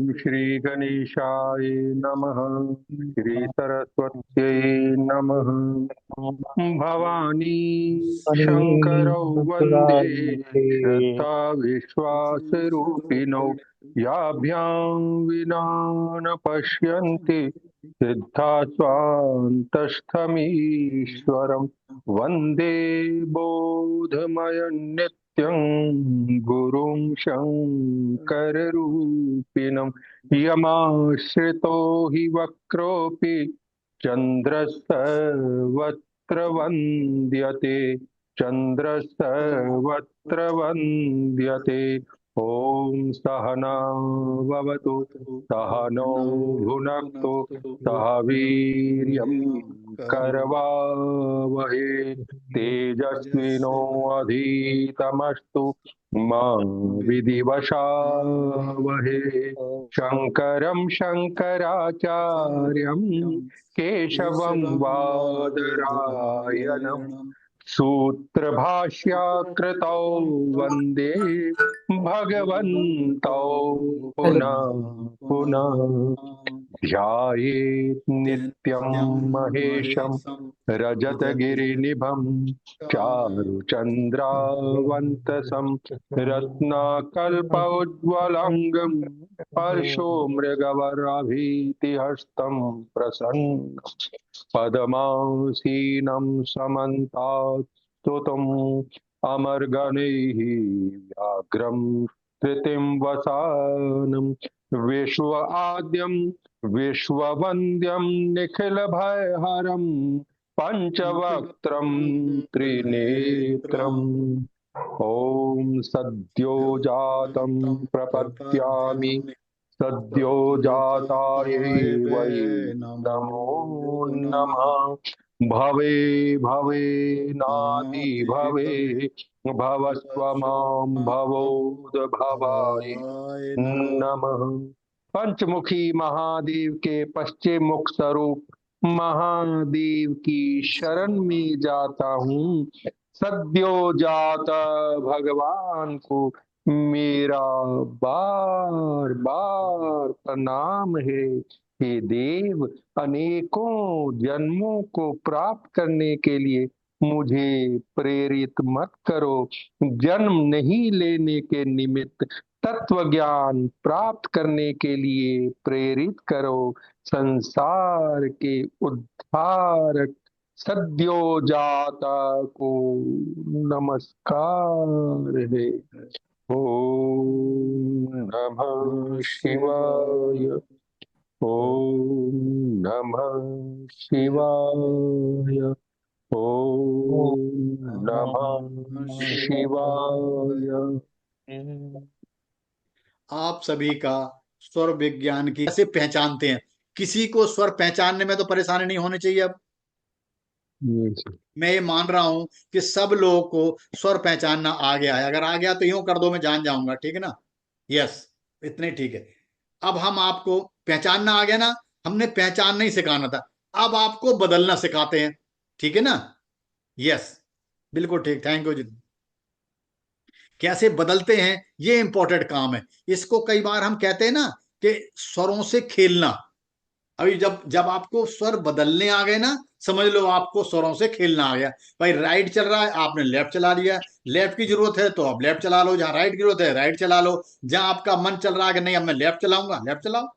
श्री गणेशाय नमः। श्री सरस्वत्यै नमः। भवानी शंकरौ वन्दे श्रद्धा विश्वासरूपिणौ। याभ्यां विना न पश्यन्ति सिद्धा स्वान्तस्थमीश्वरम्। वन्दे बोधमयं नित्यं गुरुं शङ्कररूपिणम्। यमाश्रितो हि वक्रोऽपि चन्द्रस्तवत्र वन्द्यते। चन्द्रस्तवत्र वन्द्यते। ॐ सहना भवतु सहनौ भुनक्तु सह वीर्यं करवावहे तेजस्विनो अधीतमस्तु मा विधिवशावहे। शङ्करं शङ्कराचार्यं केशवं वादरायणम् सूत्रभाष्याकृतौ वन्दे भगवन्तौ पुनः पुनः। ध्यायेत् नित्यं महेशं रजतगिरिनिभं चारुचन्द्रावन्तसं रत्नाकल्पौज्ज्वलंगं परशुमृगवर्णभीतिहस्तं प्रसन्नं पद्मासीनं समन्तात् स्तुतम् अमरगणैः व्याघ्रं कृतिं वसानं विश्व आद्यं विश्ववन्द्यं निखिलभयहरं पञ्चवक्त्रं त्रिनेत्रम्। ॐ सद्यो जातं प्रपद्यामि सद्यो जातायै वै नमो नमः। भवे भवे नाति भवे भवस्व मां भवोद भवाय नमः। पंचमुखी महादेव के पश्चिम मुख स्वरूप महादेव की शरण में जाता हूँ। सद्यो जाता भगवान को मेरा बार बार प्रणाम है। हे देव, अनेकों जन्मों को प्राप्त करने के लिए मुझे प्रेरित मत करो। जन्म नहीं लेने के निमित्त तत्व ज्ञान प्राप्त करने के लिए प्रेरित करो। संसार के उद्धारक सद्यो जाता को नमस्कार है। ओम नमः शिवाय। ओम नमः शिवाय। ओम नमः शिवाय। आप सभी का स्वर विज्ञान की कैसे पहचानते हैं? किसी को स्वर पहचानने में तो परेशानी नहीं होनी चाहिए। अब मैं ये मान रहा हूं कि सब लोगों को स्वर पहचानना आ गया है। अगर आ गया तो यूं कर दो, मैं जान जाऊंगा। ठीक है ना? यस, इतने ठीक है। अब हम आपको पहचानना आ गया ना, हमने पहचानना ही सिखाना था। अब आपको बदलना सिखाते हैं। ठीक है ना? यस, बिल्कुल ठीक। थैंक यू जी। कैसे बदलते हैं, ये इंपॉर्टेंट काम है। इसको कई बार हम कहते हैं ना कि स्वरों से खेलना। अभी जब जब आपको स्वर बदलने आ गए ना, समझ लो आपको स्वरों से खेलना आ गया। भाई राइट चल रहा है, आपने लेफ्ट चला लिया। लेफ्ट की जरूरत है तो आप लेफ्ट चला लो, जहां राइट की जरूरत है राइट चला लो। जहां आपका मन चल रहा है कि नहीं अब मैं लेफ्ट चलाऊंगा, लेफ्ट चलाओ।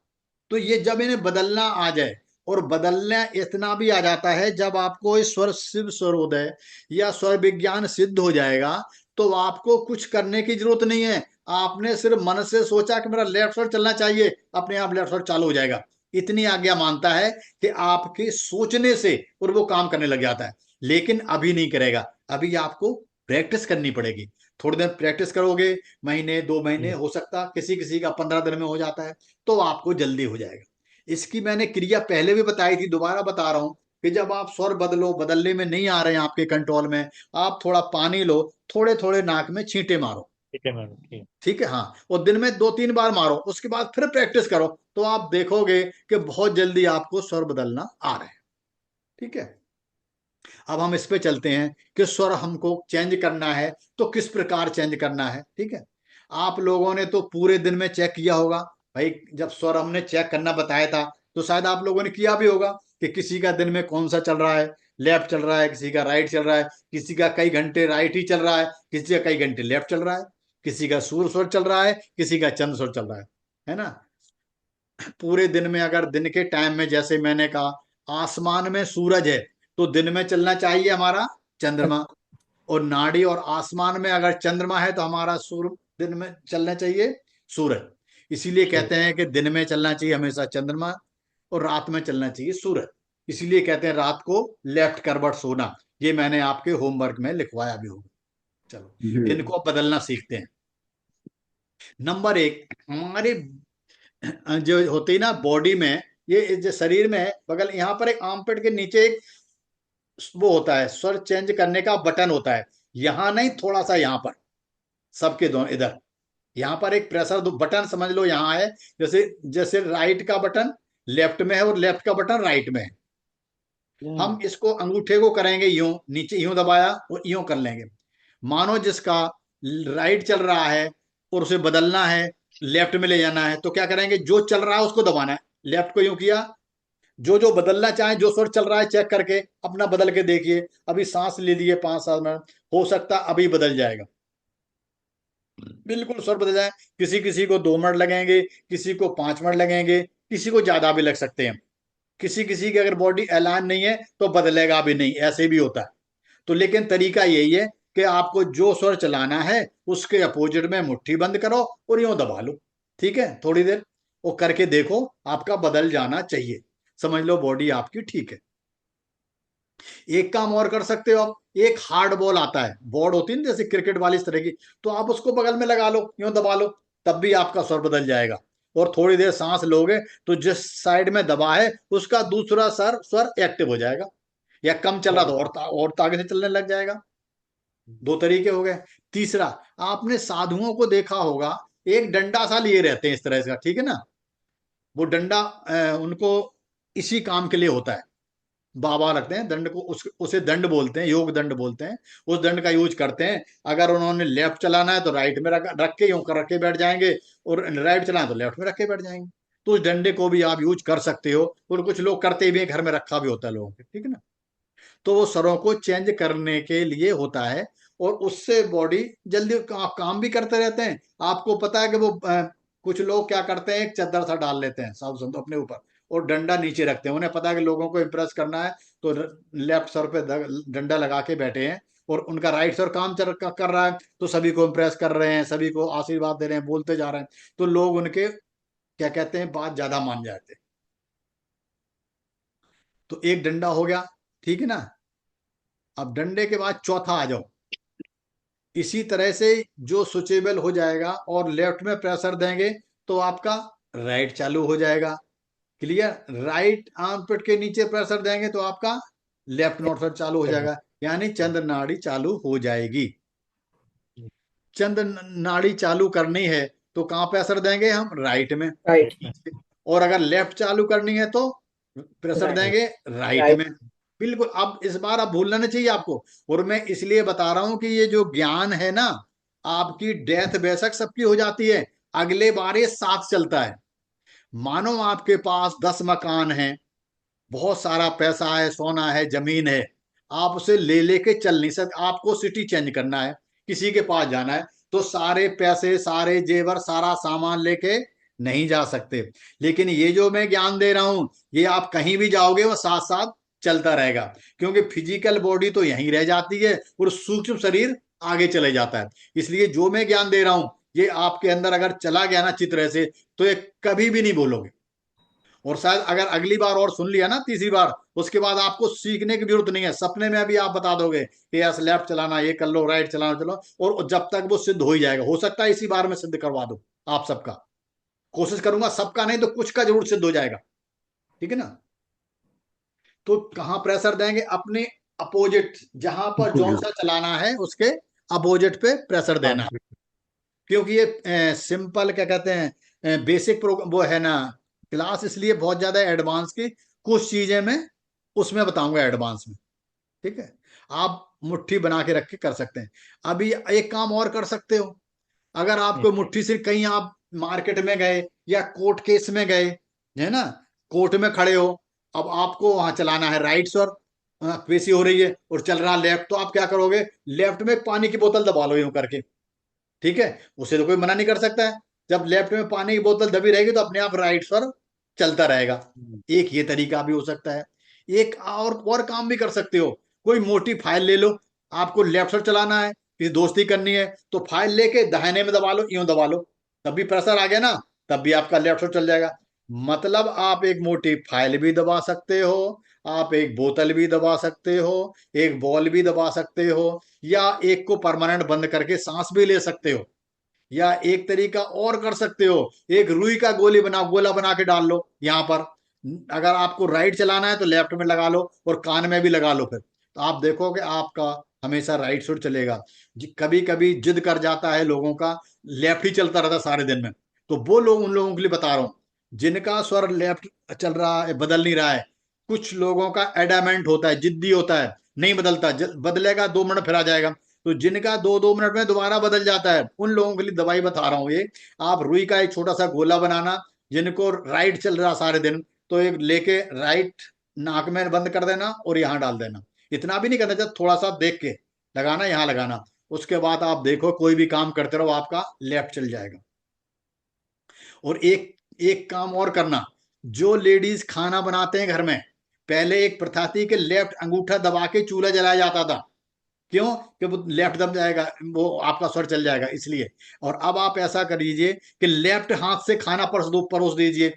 तो ये जब इन्हें बदलना आ जाए, और बदलना इतना भी आ जाता है जब आपको इस स्वर शिव स्वरोदय या स्वर विज्ञान सिद्ध हो जाएगा, तो आपको कुछ करने की जरूरत नहीं है। आपने सिर्फ मन से सोचा कि मेरा लेफ्ट स्वर चलना चाहिए, अपने आप लेफ्ट स्वर चालू हो जाएगा। इतनी आज्ञा मानता है कि आपके सोचने से और वो काम करने लग जाता है। लेकिन अभी नहीं करेगा, अभी आपको प्रैक्टिस करनी पड़ेगी। थोड़ी देर प्रैक्टिस करोगे, महीने 2 महीने, हो सकता किसी किसी का 15 दिन में हो जाता है, तो आपको जल्दी हो जाएगा। इसकी मैंने क्रिया पहले भी बताई थी, दोबारा बता रहा हूं कि जब आप स्वर बदलो, बदलने में नहीं आ रहे हैं आपके कंट्रोल में, आप थोड़ा पानी लो, थोड़े थोड़े नाक में छींटे मारो। ठीक है मैडम, ठीक। ठीक है? हाँ, और दिन में 2-3 बार मारो, उसके बाद फिर प्रैक्टिस करो, तो आप देखोगे कि बहुत जल्दी आपको स्वर बदलना आ रहे हैं। ठीक है? अब हम इस पे चलते हैं कि स्वर हमको चेंज करना है तो किस प्रकार चेंज करना है। ठीक है? आप लोगों ने तो पूरे दिन में चेक किया होगा भाई जब स्वर हमने चेक करना बताया था तो शायद आप लोगों ने किया भी होगा कि किसी का दिन में कौन सा चल रहा है, लेफ्ट चल रहा है, किसी का राइट चल रहा है, किसी का कई घंटे राइट ही चल रहा है, किसी का कई घंटे लेफ्ट चल रहा है, किसी का सूर्य स्वर चल रहा है, किसी का चंद्र स्वर चल रहा है ना। पूरे दिन में अगर दिन के टाइम में जैसे मैंने कहा आसमान में सूरज है तो दिन में चलना चाहिए हमारा चंद्रमा, और नाड़ी और आसमान में अगर चंद्रमा है तो हमारा सूर्य दिन में चलना चाहिए सूरज। इसीलिए कहते हैं कि दिन में चलना चाहिए हमेशा चंद्रमा और रात में चलना चाहिए सूरज। इसीलिए कहते हैं रात को लेफ्ट करवट सोना। ये मैंने आपके होमवर्क में लिखवाया भी होगा। चलो जी। इनको अब बदलना सीखते हैं। नंबर एक, हमारे जो होती है ना बॉडी में, ये जो शरीर में बगल यहाँ पर एक आर्मपिट के नीचे एक वो होता है स्वर चेंज करने का बटन होता है। यहाँ नहीं, थोड़ा सा यहाँ पर, सबके दोनों इधर, यहाँ पर एक प्रेशर बटन समझ लो यहाँ है। जैसे जैसे राइट का बटन लेफ्ट में है और लेफ्ट का बटन राइट में है। हम इसको अंगूठे को करेंगे यूं, नीचे यूं दबाया और यूं कर लेंगे। मानो जिसका राइट चल रहा है और उसे बदलना है, लेफ्ट में ले जाना है, तो क्या करेंगे, जो चल रहा है उसको दबाना है। लेफ्ट को यूं किया, जो जो बदलना चाहे, जो स्वर चल रहा है चेक करके अपना बदल के देखिए। अभी सांस ले लिए 5-7 मिनट, हो सकता है अभी बदल जाएगा, बिल्कुल स्वर बदल जाए। किसी किसी को 2 मिनट लगेंगे, किसी को 5 मिनट लगेंगे, किसी को ज्यादा भी लग सकते हैं। किसी किसी की अगर बॉडी अलाइन नहीं है तो बदलेगा भी नहीं, ऐसे भी होता है। तो लेकिन तरीका यही है कि आपको जो स्वर चलाना है उसके अपोजिट में मुट्ठी बंद करो और यूं दबा लो। ठीक है, थोड़ी देर वो करके देखो, आपका बदल जाना चाहिए। समझ लो बॉडी आपकी ठीक है। एक काम और कर सकते हो आप, एक हार्ड बॉल आता है, बॉर्ड होती है ना जैसे क्रिकेट वाली इस तरह की, तो आप उसको बगल में लगा लो, यूं दबा लो, तब भी आपका स्वर बदल जाएगा। और थोड़ी देर सांस लोगे तो जिस साइड में दबा है उसका दूसरा स्वर एक्टिव हो जाएगा, या कम चल रहा तो और ताकत से चलने लग जाएगा। दो तरीके हो गए। तीसरा, आपने साधुओं को देखा होगा, एक डंडा सा लिए रहते हैं इस तरह का, ठीक है ना। वो डंडा उनको इसी काम के लिए होता है। बाबा रखते हैं दंड को, उसे दंड बोलते हैं, योग दंड बोलते हैं। उस दंड का यूज करते हैं। अगर उन्होंने लेफ्ट चलाना है तो राइट में रख के यूं कर रख के बैठ जाएंगे, और राइट चलाना है तो लेफ्ट में रख के बैठ जाएंगे। तो उस डंडे को भी आप यूज कर सकते हो, और कुछ लोग करते भी हैं, घर में रखा भी होता है लोगों के, ठीक है ना। तो वो स्वरों को चेंज करने के लिए होता है, और उससे बॉडी जल्दी काम भी करते रहते हैं। आपको पता है कि वो कुछ लोग क्या करते हैं, एक चादर सा डाल लेते हैं सब सुन अपने ऊपर, और डंडा नीचे रखते हैं। उन्हें पता है कि लोगों को इम्प्रेस करना है, तो लेफ्ट सर पे डंडा लगा के बैठे हैं, और उनका राइट सर काम कर रहा है, तो सभी को इम्प्रेस कर रहे हैं, सभी को आशीर्वाद दे रहे हैं, बोलते जा रहे हैं। तो लोग उनके क्या कहते हैं, बात ज्यादा मान जाते हैं। तो एक डंडा हो गया, ठीक है ना। अब डंडे के बाद चौथा आ जाओ। इसी तरह से जो स्विचेबल हो जाएगा और लेफ्ट में प्रेशर देंगे तो आपका राइट चालू हो जाएगा। क्लियर, राइट आर्म पिट के नीचे प्रेशर देंगे तो आपका लेफ्ट नोट सर चालू हो जाएगा, यानी चंद्र नाड़ी चालू हो जाएगी। चंद्र नाड़ी चालू करनी है तो कहाँ प्रेशर देंगे हम, राइट में। राइट। और अगर लेफ्ट चालू करनी है तो प्रेशर देंगे राइट राइट। में। बिल्कुल, अब इस बार अब भूलना नहीं चाहिए आपको। और मैं इसलिए बता रहा हूं कि ये जो ज्ञान है ना, आपकी डेथ बेशक सबकी हो जाती है, अगले बार ये साथ चलता है। मानो आपके पास 10 मकान हैं, बहुत सारा पैसा है, सोना है, जमीन है, आप उसे ले लेके चल नहीं सकते। आपको सिटी चेंज करना है, किसी के पास जाना है, तो सारे पैसे, सारे जेवर, सारा सामान लेके नहीं जा सकते। लेकिन ये जो मैं ज्ञान दे रहा हूं, ये आप कहीं भी जाओगे वो साथ साथ चलता रहेगा, क्योंकि फिजिकल बॉडी तो यहीं रह जाती है और सूक्ष्म शरीर आगे चले जाता है। इसलिए जो मैं ज्ञान दे रहा हूं, ये आपके अंदर अगर चला गया ना चित्र से, तो ये कभी भी नहीं भूलोगे। और शायद अगर अगली बार और सुन लिया ना, तीसरी बार, उसके बाद आपको सीखने की जरूरत नहीं है, सपने में भी आप बता दोगे कि यस लेफ्ट चलाना, ये कर लो, राइट चलाना, चलो। और जब तक वो सिद्ध हो ही जाएगा, हो सकता है इसी बार में सिद्ध करवा दो आप सबका। कोशिश करूंगा, सबका नहीं तो कुछ का जरूर सिद्ध हो जाएगा, ठीक है ना। तो कहाँ प्रेशर देंगे, अपने अपोजिट, जहां पर जौन सा चलाना है उसके अपोजिट पे प्रेशर देना। क्योंकि ये सिंपल क्या कहते हैं, बेसिक प्रोग्राम वो है ना, क्लास इसलिए बहुत ज्यादा एडवांस की, कुछ चीजें मैं उसमें बताऊंगा एडवांस में, ठीक है। आप मुट्ठी बना के रख के कर सकते हैं। अभी एक काम और कर सकते हो, अगर आपको मुट्ठी से कहीं आप मार्केट में गए या कोर्ट केस में गए, है ना, कोर्ट में खड़े हो, अब आपको वहां चलाना है राइट स्वर, पेशी हो रही है और चल रहा लेफ्ट, तो आप क्या करोगे, लेफ्ट में एक पानी की बोतल दबा लो यूं करके, ठीक है, उसे तो कोई मना नहीं कर सकता है। जब लेफ्ट में पानी की बोतल दबी रहेगी तो अपने आप राइट स्वर चलता रहेगा। एक ये तरीका भी हो सकता है। एक और काम भी कर सकते हो, कोई मोटी फाइल ले लो, आपको लेफ्ट स्वर चलाना है, किसी दोस्ती करनी है, तो फाइल लेके दाहिने में दबा लो, यूं दबा लो, तब भी प्रेशर आ गया ना, तब भी आपका लेफ्ट स्वर चल जाएगा। मतलब आप एक मोटी फाइल भी दबा सकते हो, आप एक बोतल भी दबा सकते हो, एक बॉल भी दबा सकते हो, या एक को परमानेंट बंद करके सांस भी ले सकते हो, या एक तरीका और कर सकते हो, एक रुई का गोला बना के डाल लो यहां पर। अगर आपको राइट चलाना है तो लेफ्ट में लगा लो और कान में भी लगा लो, फिर तो आप देखोगे आपका हमेशा राइट शूट चलेगा। कभी कभी जिद कर जाता है लोगों का, लेफ्ट ही चलता रहता सारे दिन में, तो वो लोग, उन लोगों के लिए बता रहा हूं जिनका स्वर लेफ्ट चल रहा है, बदल नहीं रहा है। कुछ लोगों का एडामेंट होता है, जिद्दी होता है, नहीं बदलता, बदलेगा 2 मिनट फिर आ जाएगा। तो जिनका 2-2 मिनट में दोबारा बदल जाता है, उन लोगों के लिए दवाई बता रहा हूँ ये। आप रुई का एक छोटा सा गोला बनाना, जिनको राइट चल रहा सारे दिन, तो एक लेके राइट नाक में बंद कर देना और यहाँ डाल देना। इतना भी नहीं करना चाहिए, थोड़ा सा देख के लगाना, यहाँ लगाना। उसके बाद आप देखो कोई भी काम करते रहो, आपका लेफ्ट चल जाएगा। और एक एक काम और करना, जो लेडीज खाना बनाते हैं घर में, पहले एक प्रथा थी कि लेफ्ट अंगूठा दबा के चूल्हा जलाया जाता था। क्यों? कि वो लेफ्ट दब जाएगा, वो आपका स्वर चल जाएगा इसलिए। और अब आप ऐसा कर लीजिए कि लेफ्ट हाथ से खाना परोस दीजिए।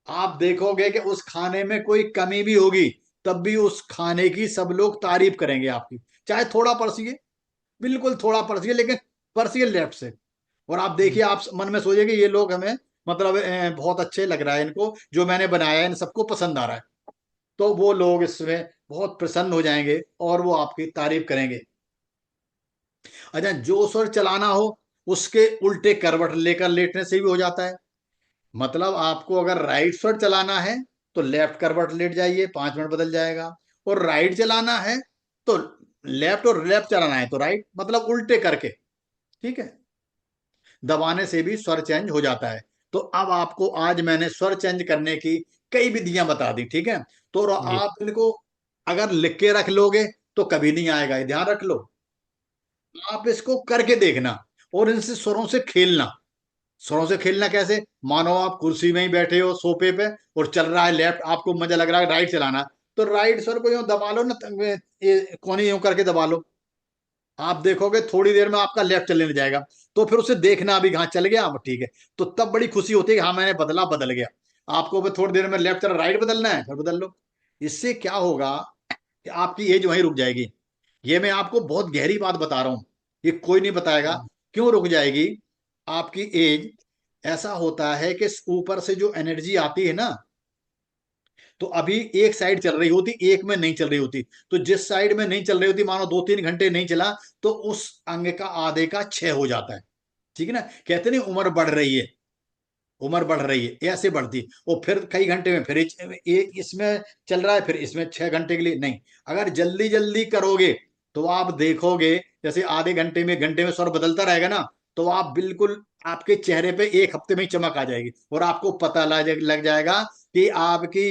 आप देखोगे कि उस खाने में कोई कमी भी होगी, तब भी उस खाने की सब लोग तारीफ करेंगे आपकी। चाहे थोड़ा परसिए, बिल्कुल थोड़ा परसिए, लेकिन परसिए लेफ्ट से। और आप देखिए, आप मन में सोचिए कि ये लोग हमें, मतलब बहुत अच्छे लग रहा है इनको, जो मैंने बनाया है इन सबको पसंद आ रहा है। तो वो लोग इसमें बहुत प्रसन्न हो जाएंगे और वो आपकी तारीफ करेंगे। अच्छा, जो स्वर चलाना हो उसके उल्टे करवट लेकर लेटने से भी हो जाता है। मतलब आपको अगर राइट स्वर चलाना है तो लेफ्ट करवट लेट जाइए, 5 मिनट बदल जाएगा। और राइट चलाना है तो लेफ्ट, और लेफ्ट चलाना है तो राइट, मतलब उल्टे करके, ठीक है, दबाने से भी स्वर चेंज हो जाता है। तो अब आपको आज मैंने स्वर चेंज करने की कई विधियां बता दी, ठीक है। तो जी। आप इनको अगर लिख के रख लोगे तो कभी नहीं आएगा, ये ध्यान रख लो। आप इसको करके देखना और इनसे स्वरों से खेलना। स्वरों से खेलना कैसे? मानो आप कुर्सी में ही बैठे हो सोफे पे और चल रहा है लेफ्ट, आपको मजा लग रहा है राइट चलाना, तो राइट स्वर को यूं दबा लो ना, ये कोनी यूं करके दबा लो। आप देखोगे थोड़ी देर में आपका लेफ्ट चलने लग जाएगा। तो फिर उसे देखना अभी, हाँ चल गया, अब ठीक है। तो तब बड़ी खुशी होती है कि हाँ मैंने बदला, बदल गया। आपको भी थोड़ी देर में लेफ्ट चल राइट बदलना है, फिर बदल लो। इससे क्या होगा कि आपकी एज वहीं रुक जाएगी। ये मैं आपको बहुत गहरी बात बता रहा हूं, ये कोई नहीं बताएगा। क्यों रुक जाएगी आपकी एज? ऐसा होता है कि ऊपर से जो एनर्जी आती है ना, तो अभी एक साइड चल रही होती, एक में नहीं चल रही होती। तो जिस साइड में नहीं चल रही होती, मानो 2-3 घंटे नहीं चला, तो उस अंग का आधे का क्षय हो जाता है। ठीक है ना, कहते नहीं उम्र बढ़ रही है, उम्र बढ़ रही है, ऐसे बढ़ती। और फिर कई घंटे में फिर इसमें चल रहा है, फिर इसमें 6 घंटे के लिए नहीं। अगर जल्दी जल्दी करोगे तो आप देखोगे, जैसे आधे घंटे में स्वर बदलता रहेगा ना, तो आप बिल्कुल, आपके चेहरे पे एक हफ्ते में ही चमक आ जाएगी और आपको पता लग जाएगा कि आपकी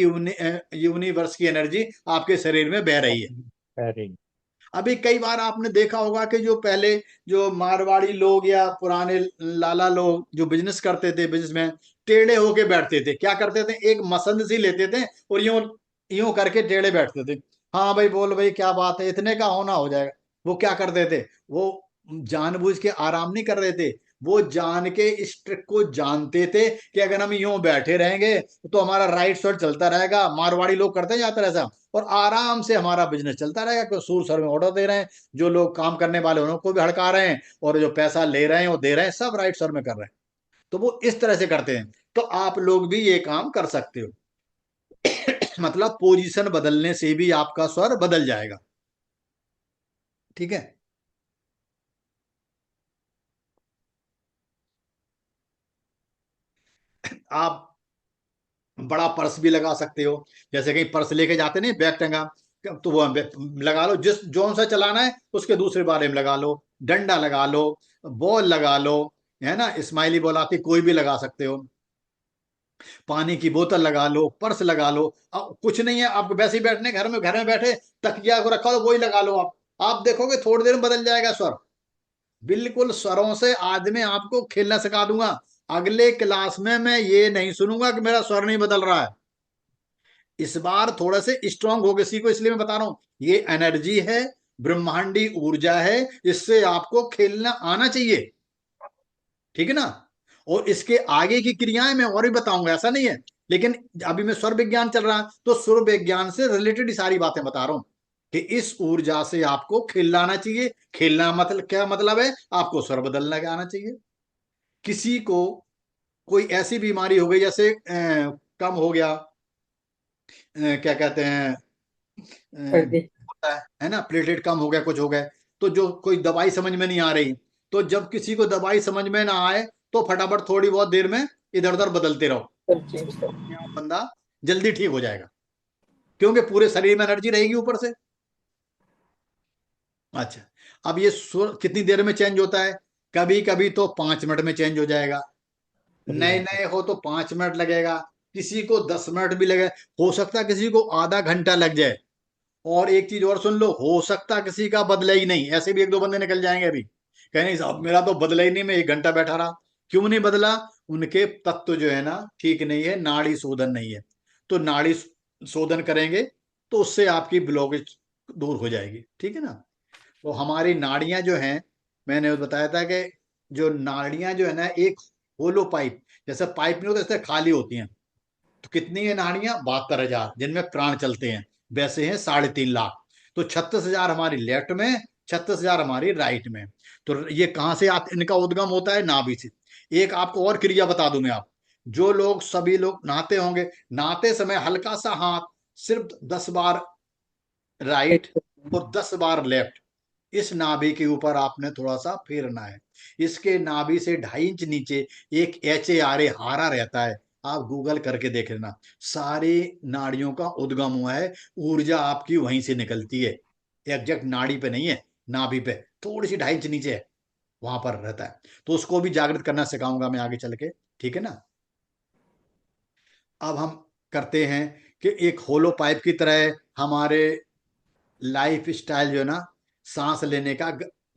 यूनिवर्स की एनर्जी आपके शरीर में बह रही है। वेरी। अभी कई बार आपने देखा होगा कि जो पहले, जो मारवाड़ी लोग या पुराने लाला लोग जो बिजनेस करते थे, बिजनेस में टेढ़े होके बैठते थे, क्या करते थे, एक मसंद सी लेते थे और यूं यूं करके टेढ़े बैठते थे। हाँ भाई बोल भाई क्या बात है, इतने का होना हो जाएगा। वो क्या करते थे, वो जानबूझ के आराम नहीं कर रहे थे, वो जान के इस ट्रिक को जानते थे कि अगर हम यूं बैठे रहेंगे तो हमारा राइट साइड चलता रहेगा। मारवाड़ी लोग करते जाते ऐसा, और आराम से हमारा बिजनेस चलता रहेगा, क्योंकि सूर सर में ऑर्डर दे रहे हैं, जो लोग काम करने वाले उनको भी हड़का रहे हैं, और जो पैसा ले रहे हैं वो दे रहे हैं, सब राइट सर में कर रहे हैं। तो वो इस तरह से करते हैं। तो आप लोग भी ये काम कर सकते हो। मतलब पोजीशन बदलने से भी आपका स्वर बदल जाएगा, ठीक है। आप बड़ा पर्स भी लगा सकते हो, जैसे कहीं पर्स लेके जाते नहीं, बैग टंगा, तो वो लगा लो, जिस जोन सा चलाना है उसके दूसरे बारे में लगा लो। डंडा लगा लो, बॉल लगा लो, है ना, स्माइली बॉल आती, कोई भी लगा सकते हो, पानी की बोतल लगा लो, पर्स लगा लो। अब कुछ नहीं है, आप वैसे ही बैठने घर में बैठे तकिया को रखा, तो वही लगा लो आप देखोगे थोड़ी देर में बदल जाएगा स्वर। बिल्कुल स्वरों से आज मैं आपको खेलना सिखा दूंगा। अगले क्लास में मैं ये नहीं सुनूंगा कि मेरा स्वर नहीं बदल रहा है। इस बार थोड़ा से स्ट्रांग हो किसी को, इसलिए मैं बता रहा हूं, ये एनर्जी है, ब्रह्मांडी ऊर्जा है, इससे आपको खेलना आना चाहिए, ठीक है ना। और इसके आगे की क्रियाएं मैं और भी बताऊंगा, ऐसा नहीं है, लेकिन अभी मैं स्वर विज्ञान चल रहा है, तो स्वर विज्ञान से रिलेटेड सारी बातें बता रहा हूं कि इस ऊर्जा से आपको खेलना आना चाहिए। खेलना मतलब क्या मतलब है, आपको स्वर बदलना आना चाहिए। किसी को कोई ऐसी बीमारी हो गई, जैसे कम हो गया, क्या कहते हैं, सर्दी। होता है ना, प्लेटलेट कम हो गया, कुछ हो गया, तो जो कोई दवाई समझ में नहीं आ रही, तो जब किसी को दवाई समझ में ना आए, तो फटाफट थोड़ी बहुत देर में इधर उधर बदलते रहो, सब चेंज कर। बंदा जल्दी ठीक हो जाएगा, क्योंकि पूरे शरीर में एनर्जी रहेगी ऊपर से। अच्छा, अब ये सुर कितनी देर में चेंज होता है, कभी कभी तो 5 मिनट में चेंज हो जाएगा, नए नए हो तो 5 मिनट लगेगा, किसी को 10 मिनट भी लगे, हो सकता है किसी को आधा घंटा लग जाए। और एक चीज और सुन लो, हो सकता है किसी का बदला ही नहीं, ऐसे भी एक दो बंदे निकल जाएंगे अभी, कह नहीं साहब मेरा तो बदला ही नहीं, मैं 1 घंटा बैठा रहा। क्यों नहीं बदला, उनके तत्व जो है ना ठीक नहीं है, नाड़ी शोधन नहीं है। तो नाड़ी शोधन करेंगे, तो उससे आपकी ब्लॉकेज दूर हो जाएगी, ठीक है ना। तो हमारी नाड़ियां जो हैं, मैंने बताया था कि जो नाड़ियां जो है ना, एक होलो पाइप, जैसे पाइप नहीं होता, ऐसे खाली होती हैं। तो कितनी है नाड़ियां, 72,000, जिनमें प्राण चलते हैं, वैसे हैं 3.5 लाख। तो 36,000 हमारी लेफ्ट में, 36,000 हमारी राइट में। तो ये कहाँ से इनका उद्गम होता है, नाभि से। एक आपको और क्रिया बता दूं मैं, आप जो लोग, सभी लोग नहाते होंगे, नहाते समय हल्का सा हाथ, सिर्फ 10 बार राइट और 10 बार लेफ्ट, इस नाभि के ऊपर आपने थोड़ा सा फेरना है। इसके नाभि से 2.5 इंच नीचे एक HARA हारा रहता है, आप गूगल करके देख लेना। सारी नाड़ियों का उद्गम हुआ है, ऊर्जा आपकी वहीं से निकलती है, एग्जैक्ट नाड़ी पे नहीं है, नाभि पे थोड़ी सी 2.5 इंच नीचे है, वहां पर रहता है। तो उसको भी जागृत करना सिखाऊंगा मैं आगे चल के, ठीक है ना। अब हम करते हैं कि एक होलो पाइप की तरह हमारे लाइफ स्टाइल जो है ना, सांस लेने का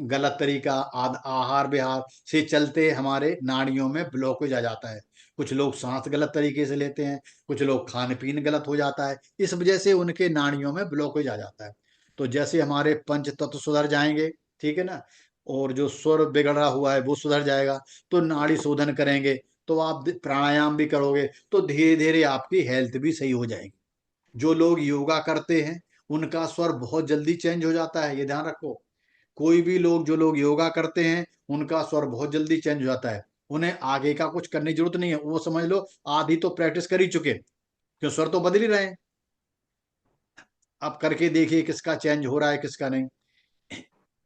गलत तरीका, आहार विहार से चलते हमारे नाड़ियों में ब्लॉकेज आ जाता है। कुछ लोग सांस गलत तरीके से लेते हैं, कुछ लोग खान पीन गलत हो जाता है, इस वजह से उनके नाड़ियों में ब्लॉकेज आ जाता है। तो जैसे हमारे पंच तत्व सुधर जाएंगे, ठीक है ना, और जो स्वर बिगड़ा हुआ है वो सुधर जाएगा, तो नाड़ी शोधन करेंगे, तो आप प्राणायाम भी करोगे, तो धीरे धीरे आपकी हेल्थ भी सही हो जाएगी। जो लोग योगा करते हैं, उनका स्वर बहुत जल्दी चेंज हो जाता है, ये ध्यान रखो। कोई भी लोग, जो लोग योगा करते हैं, उनका स्वर बहुत जल्दी चेंज हो जाता है, उन्हें आगे का कुछ करने की जरूरत नहीं है, वो समझ लो आधी तो प्रैक्टिस कर ही चुके, क्यों स्वर तो बदल ही रहे हैं। आप करके देखिए किसका चेंज हो रहा है, किसका नहीं।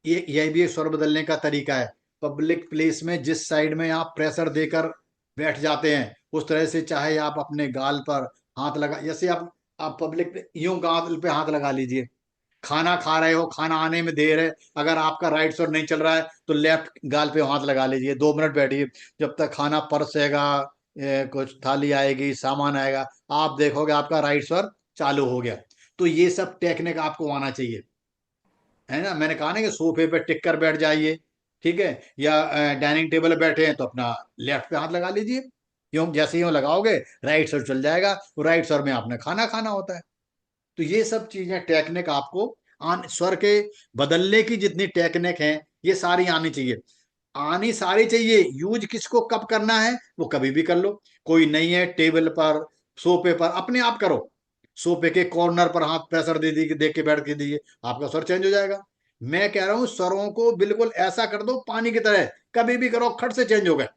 ये यह भी एक स्वर बदलने का तरीका है। पब्लिक प्लेस में जिस साइड में आप प्रेशर देकर बैठ जाते हैं, उस तरह से चाहे आप अपने गाल पर हाथ लगा, जैसे आप पब्लिक यूं गाल पे हाथ लगा लीजिए। खाना खा रहे हो, खाना आने में देर है, अगर आपका राइट स्वर नहीं चल रहा है, तो लेफ्ट गाल पे हाथ लगा लीजिए, 2 मिनट बैठिए, जब तक खाना परसेगा, कुछ थाली आएगी, सामान आएगा, आप देखोगे आपका राइट स्वर चालू हो गया। तो ये सब टेक्निक आपको आना चाहिए, है ना। मैंने कहा ना कि सोफे पे टिक कर बैठ जाइए, ठीक है, या डाइनिंग टेबल पे बैठे हैं, तो अपना लेफ्ट पे हाथ लगा लीजिए, यूं जैसे यूं लगाओगे राइट स्वर चल जाएगा, और राइट स्वर में आपने खाना खाना होता है। तो ये सब चीजें टेक्निक आपको स्वर के बदलने की जितनी टेक्निक है, ये सारी आनी चाहिए, आनी सारी चाहिए। यूज किसको कब करना है, वो कभी भी कर लो। कोई नहीं है टेबल पर, सोफे पर, अपने आप करो, सोफे के कॉर्नर पर हाथ प्रेशर दे दी, देख के बैठ के दीजिए, आपका स्वर चेंज हो जाएगा। मैं कह रहा हूं स्वरों को बिल्कुल ऐसा कर दो पानी की तरह, कभी भी करो खट से चेंज हो गए।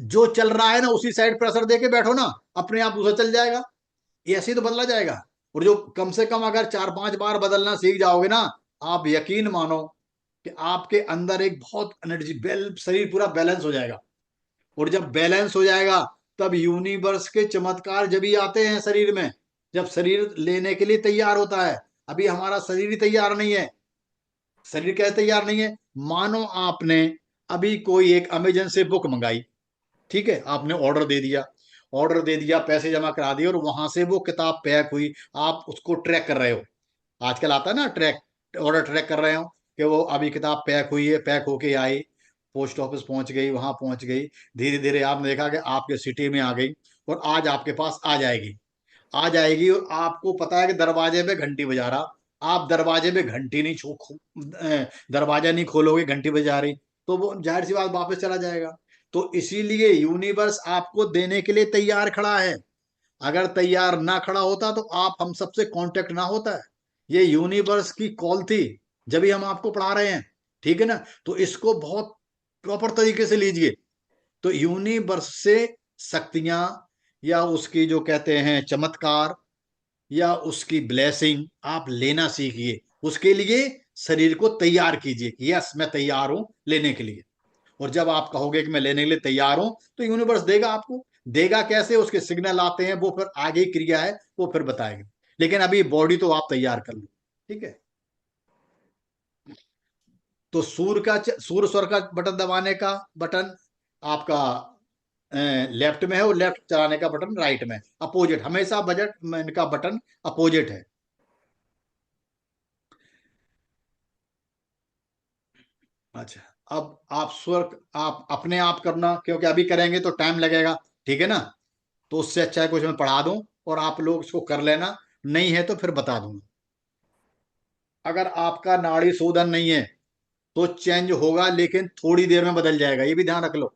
जो चल रहा है ना उसी साइड प्रेशर दे के बैठो ना, अपने आप दूसरा चल जाएगा, ये ऐसे ही तो बदला जाएगा। और जो कम से कम अगर 4-5 बार बदलना सीख जाओगे ना, आप यकीन मानो कि आपके अंदर एक बहुत एनर्जी, शरीर पूरा बैलेंस हो जाएगा। और जब बैलेंस हो जाएगा, तब यूनिवर्स के चमत्कार जब ही आते हैं शरीर में, जब शरीर लेने के लिए तैयार होता है। अभी हमारा शरीर ही तैयार नहीं है। शरीर कैसे तैयार नहीं है, मानो आपने अभी कोई एक अमेजन से बुक मंगाई, ठीक है, आपने ऑर्डर दे दिया, पैसे जमा करा दिए, और वहां से वो किताब पैक हुई, आप उसको ट्रैक कर रहे हो। आजकल आता है ना ट्रैक, ऑर्डर ट्रैक कर रहे हो कि वो अभी किताब पैक हुई है, पैक होके आई, पोस्ट ऑफिस पहुंच गई, वहां पहुंच गई, धीरे धीरे आपने देखा कि आपके सिटी में आ गई, और आज आपके पास आ जाएगी, और आपको पता है कि दरवाजे पे घंटी बजा रहा, आप दरवाजे पे घंटी नहीं दरवाजा नहीं खोलोगे, घंटी बजा रही, तो वो जाहिर सी बात वापस चला जाएगा। तो इसीलिए यूनिवर्स आपको देने के लिए तैयार खड़ा है। अगर तैयार ना खड़ा होता तो आप हम सबसे कांटेक्ट ना होता है। ये यूनिवर्स की कॉल थी, जब भी हम आपको पढ़ा रहे हैं, ठीक है ना। तो इसको बहुत प्रॉपर तरीके से लीजिए। तो यूनिवर्स से शक्तियां, या उसकी जो कहते हैं चमत्कार, या उसकी ब्लेसिंग आप लेना सीखिए। उसके लिए शरीर को तैयार कीजिए कि यस मैं तैयार हूं लेने के लिए। और जब आप कहोगे कि मैं लेने के लिए तैयार हूं, तो यूनिवर्स देगा आपको। देगा कैसे, उसके सिग्नल आते हैं, वो फिर आगे की क्रिया है, वो फिर बताएगा। लेकिन अभी बॉडी तो आप तैयार कर लो, ठीक है। तो सूर्य स्वर का बटन दबाने का बटन आपका लेफ्ट में है, और लेफ्ट चलाने का बटन राइट में, अपोजिट, हमेशा बजट में इनका बटन अपोजिट है। अच्छा, अब आप स्वर आप अपने आप करना, क्योंकि अभी करेंगे तो टाइम लगेगा, ठीक है ना। तो उससे अच्छा है कुछ मैं पढ़ा दूं और आप लोग इसको कर लेना, नहीं है तो फिर बता दूंगा। अगर आपका नाड़ी शोधन नहीं है तो चेंज होगा, लेकिन थोड़ी देर में बदल जाएगा, ये भी ध्यान रख लो।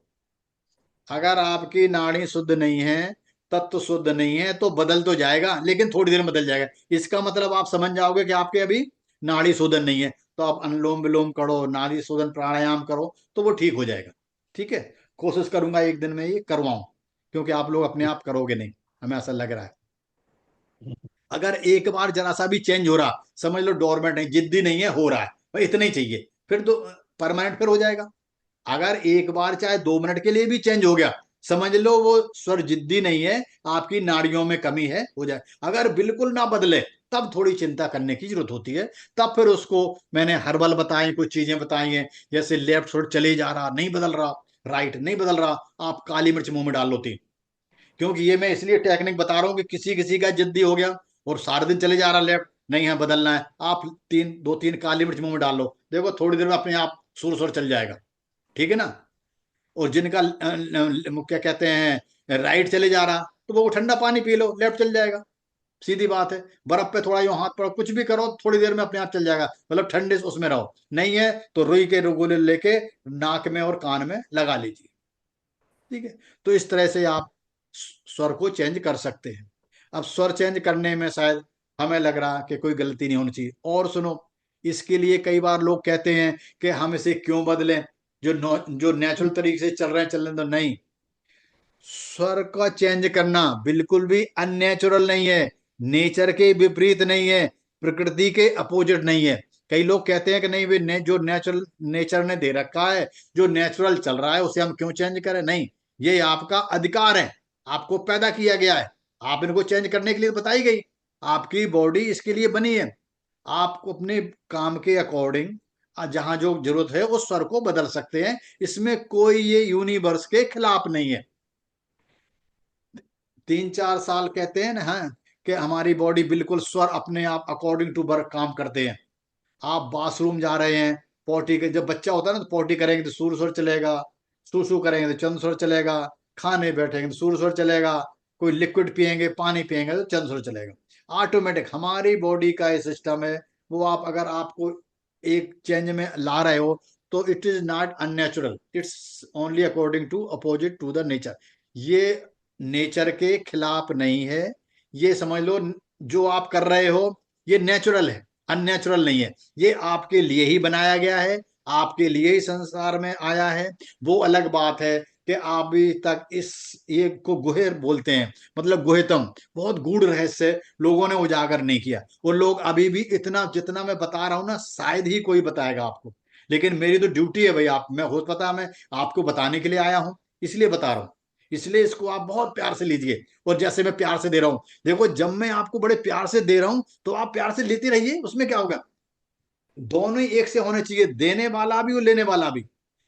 अगर आपकी नाड़ी शुद्ध नहीं है, तत्व शुद्ध नहीं है, तो बदल तो जाएगा, लेकिन थोड़ी देर में बदल जाएगा। इसका मतलब आप समझ जाओगे कि आपके अभी नाड़ी शोधन नहीं है, तो आप अनुलोम विलोम करो, नाड़ी शोधन प्राणायाम करो, तो वो ठीक हो जाएगा, ठीक है। कोशिश करूंगा एक दिन में ये करवाऊं, क्योंकि आप लोग अपने आप करोगे नहीं, हमें ऐसा लग रहा है। अगर एक बार जरा सा भी चेंज हो रहा, समझ लो डोरमेट नहीं, जिद्दी नहीं है, हो रहा है, भाई इतना ही चाहिए, फिर तो परमानेंट फिर हो जाएगा। अगर एक बार चाहे 2 मिनट के लिए भी चेंज हो गया, समझ लो वो स्वर जिद्दी नहीं है, आपकी नाड़ियों में कमी है, हो जाए। अगर बिल्कुल ना बदले, तब थोड़ी चिंता करने की जरूरत होती है। तब फिर उसको मैंने हर्बल बताए, कुछ चीजें बताई हैं, जैसे लेफ्ट थोड़ा चले जा रहा, नहीं बदल रहा, राइट नहीं बदल रहा, आप काली मिर्च मुंह में डाल लो 3। क्योंकि ये मैं इसलिए टेक्निक बता रहा हूँ कि किसी किसी का जिद्दी हो गया और सारा दिन चले जा रहा लेफ्ट, नहीं है बदलना है, आप 2-3 काली मिर्च मुंह में डाल लो, देखो थोड़ी देर में अपने आप सुर सुर चल जाएगा, ठीक है ना। और जिनका क्या कहते हैं राइट चले जा रहा, तो वो ठंडा पानी पी लो, लेफ्ट चल जाएगा, सीधी बात है। बर्फ पे थोड़ा यूं हाथ पड़ो, कुछ भी करो, थोड़ी देर में अपने आप चल जाएगा, मतलब ठंडे से उसमें रहो। नहीं है तो रुई के गोले लेके नाक में और कान में लगा लीजिए, ठीक है। तो इस तरह से आप स्वर को चेंज कर सकते हैं। अब स्वर चेंज करने में शायद हमें लग रहा कि कोई गलती नहीं होनी चाहिए। और सुनो, इसके लिए कई बार लोग कहते हैं कि हम इसे क्यों बदलें, जो नेचुरल तरीके से चल रहे हैं चलने दो। नहीं, स्वर का चेंज करना बिल्कुल भी अननेचुरल नहीं है, नेचर के विपरीत नहीं है, प्रकृति के अपोजिट नहीं है। कई लोग कहते हैं कि नहीं वे जो नेचर ने दे रखा है, जो नेचुरल चल रहा है, उसे हम क्यों चेंज करें। नहीं, ये आपका अधिकार है, आपको पैदा किया गया है, आप इनको चेंज करने के लिए बताई गई, आपकी बॉडी इसके लिए बनी है। आपको अपने काम के अकॉर्डिंग जहां जो जरूरत है उस स्वर को बदल सकते हैं, इसमें कोई ये यूनिवर्स के खिलाफ नहीं है। 3-4 साल कहते हैं ना, हाँ, कि हमारी बॉडी बिल्कुल स्वर अपने आप अकॉर्डिंग टू वर्क काम करते हैं। आप बाथरूम जा रहे हैं, पोटी के जब बच्चा होता है ना, तो पोटी करेंगे तो सूर स्वर चलेगा, सूसू करेंगे तो चंद स्वर चलेगा, खाने बैठेंगे तो सूर स्वर चलेगा, कोई लिक्विड पिएंगे, पानी पिएंगे तो चंद स्वर चलेगा। ऑटोमेटिक हमारी बॉडी का ये सिस्टम है। वो आप अगर आपको एक चेंज में ला रहे हो, तो it is not unnatural, it's only according to opposite to the nature. ये नेचर के खिलाफ नहीं है, ये समझ लो जो आप कर रहे हो ये नेचुरल है, अननेचुरल नहीं है। ये आपके लिए ही बनाया गया है, आपके लिए ही संसार में आया है। वो अलग बात है कि आप अभी तक इस ये को गुहेर बोलते हैं, मतलब गुहेतम, बहुत गूढ़ रहस्य लोगों ने उजागर नहीं किया। वो लोग अभी भी इतना जितना मैं बता रहा हूं ना, शायद ही कोई बताएगा आपको। लेकिन मेरी तो ड्यूटी है भाई, आप मैं हो पता मैं आपको बताने के लिए आया हूं, इसलिए बता रहा हूं। इसलिए इसको आप बहुत प्यार से लीजिए, और जैसे मैं प्यार से दे रहा हूं, देखो जब मैं आपको बड़े प्यार से दे रहा हूं, तो आप प्यार से लेते रहिए, उसमें क्या होगा। दोनों ही एक से होने चाहिए, देने वाला भी और लेने वाला भी।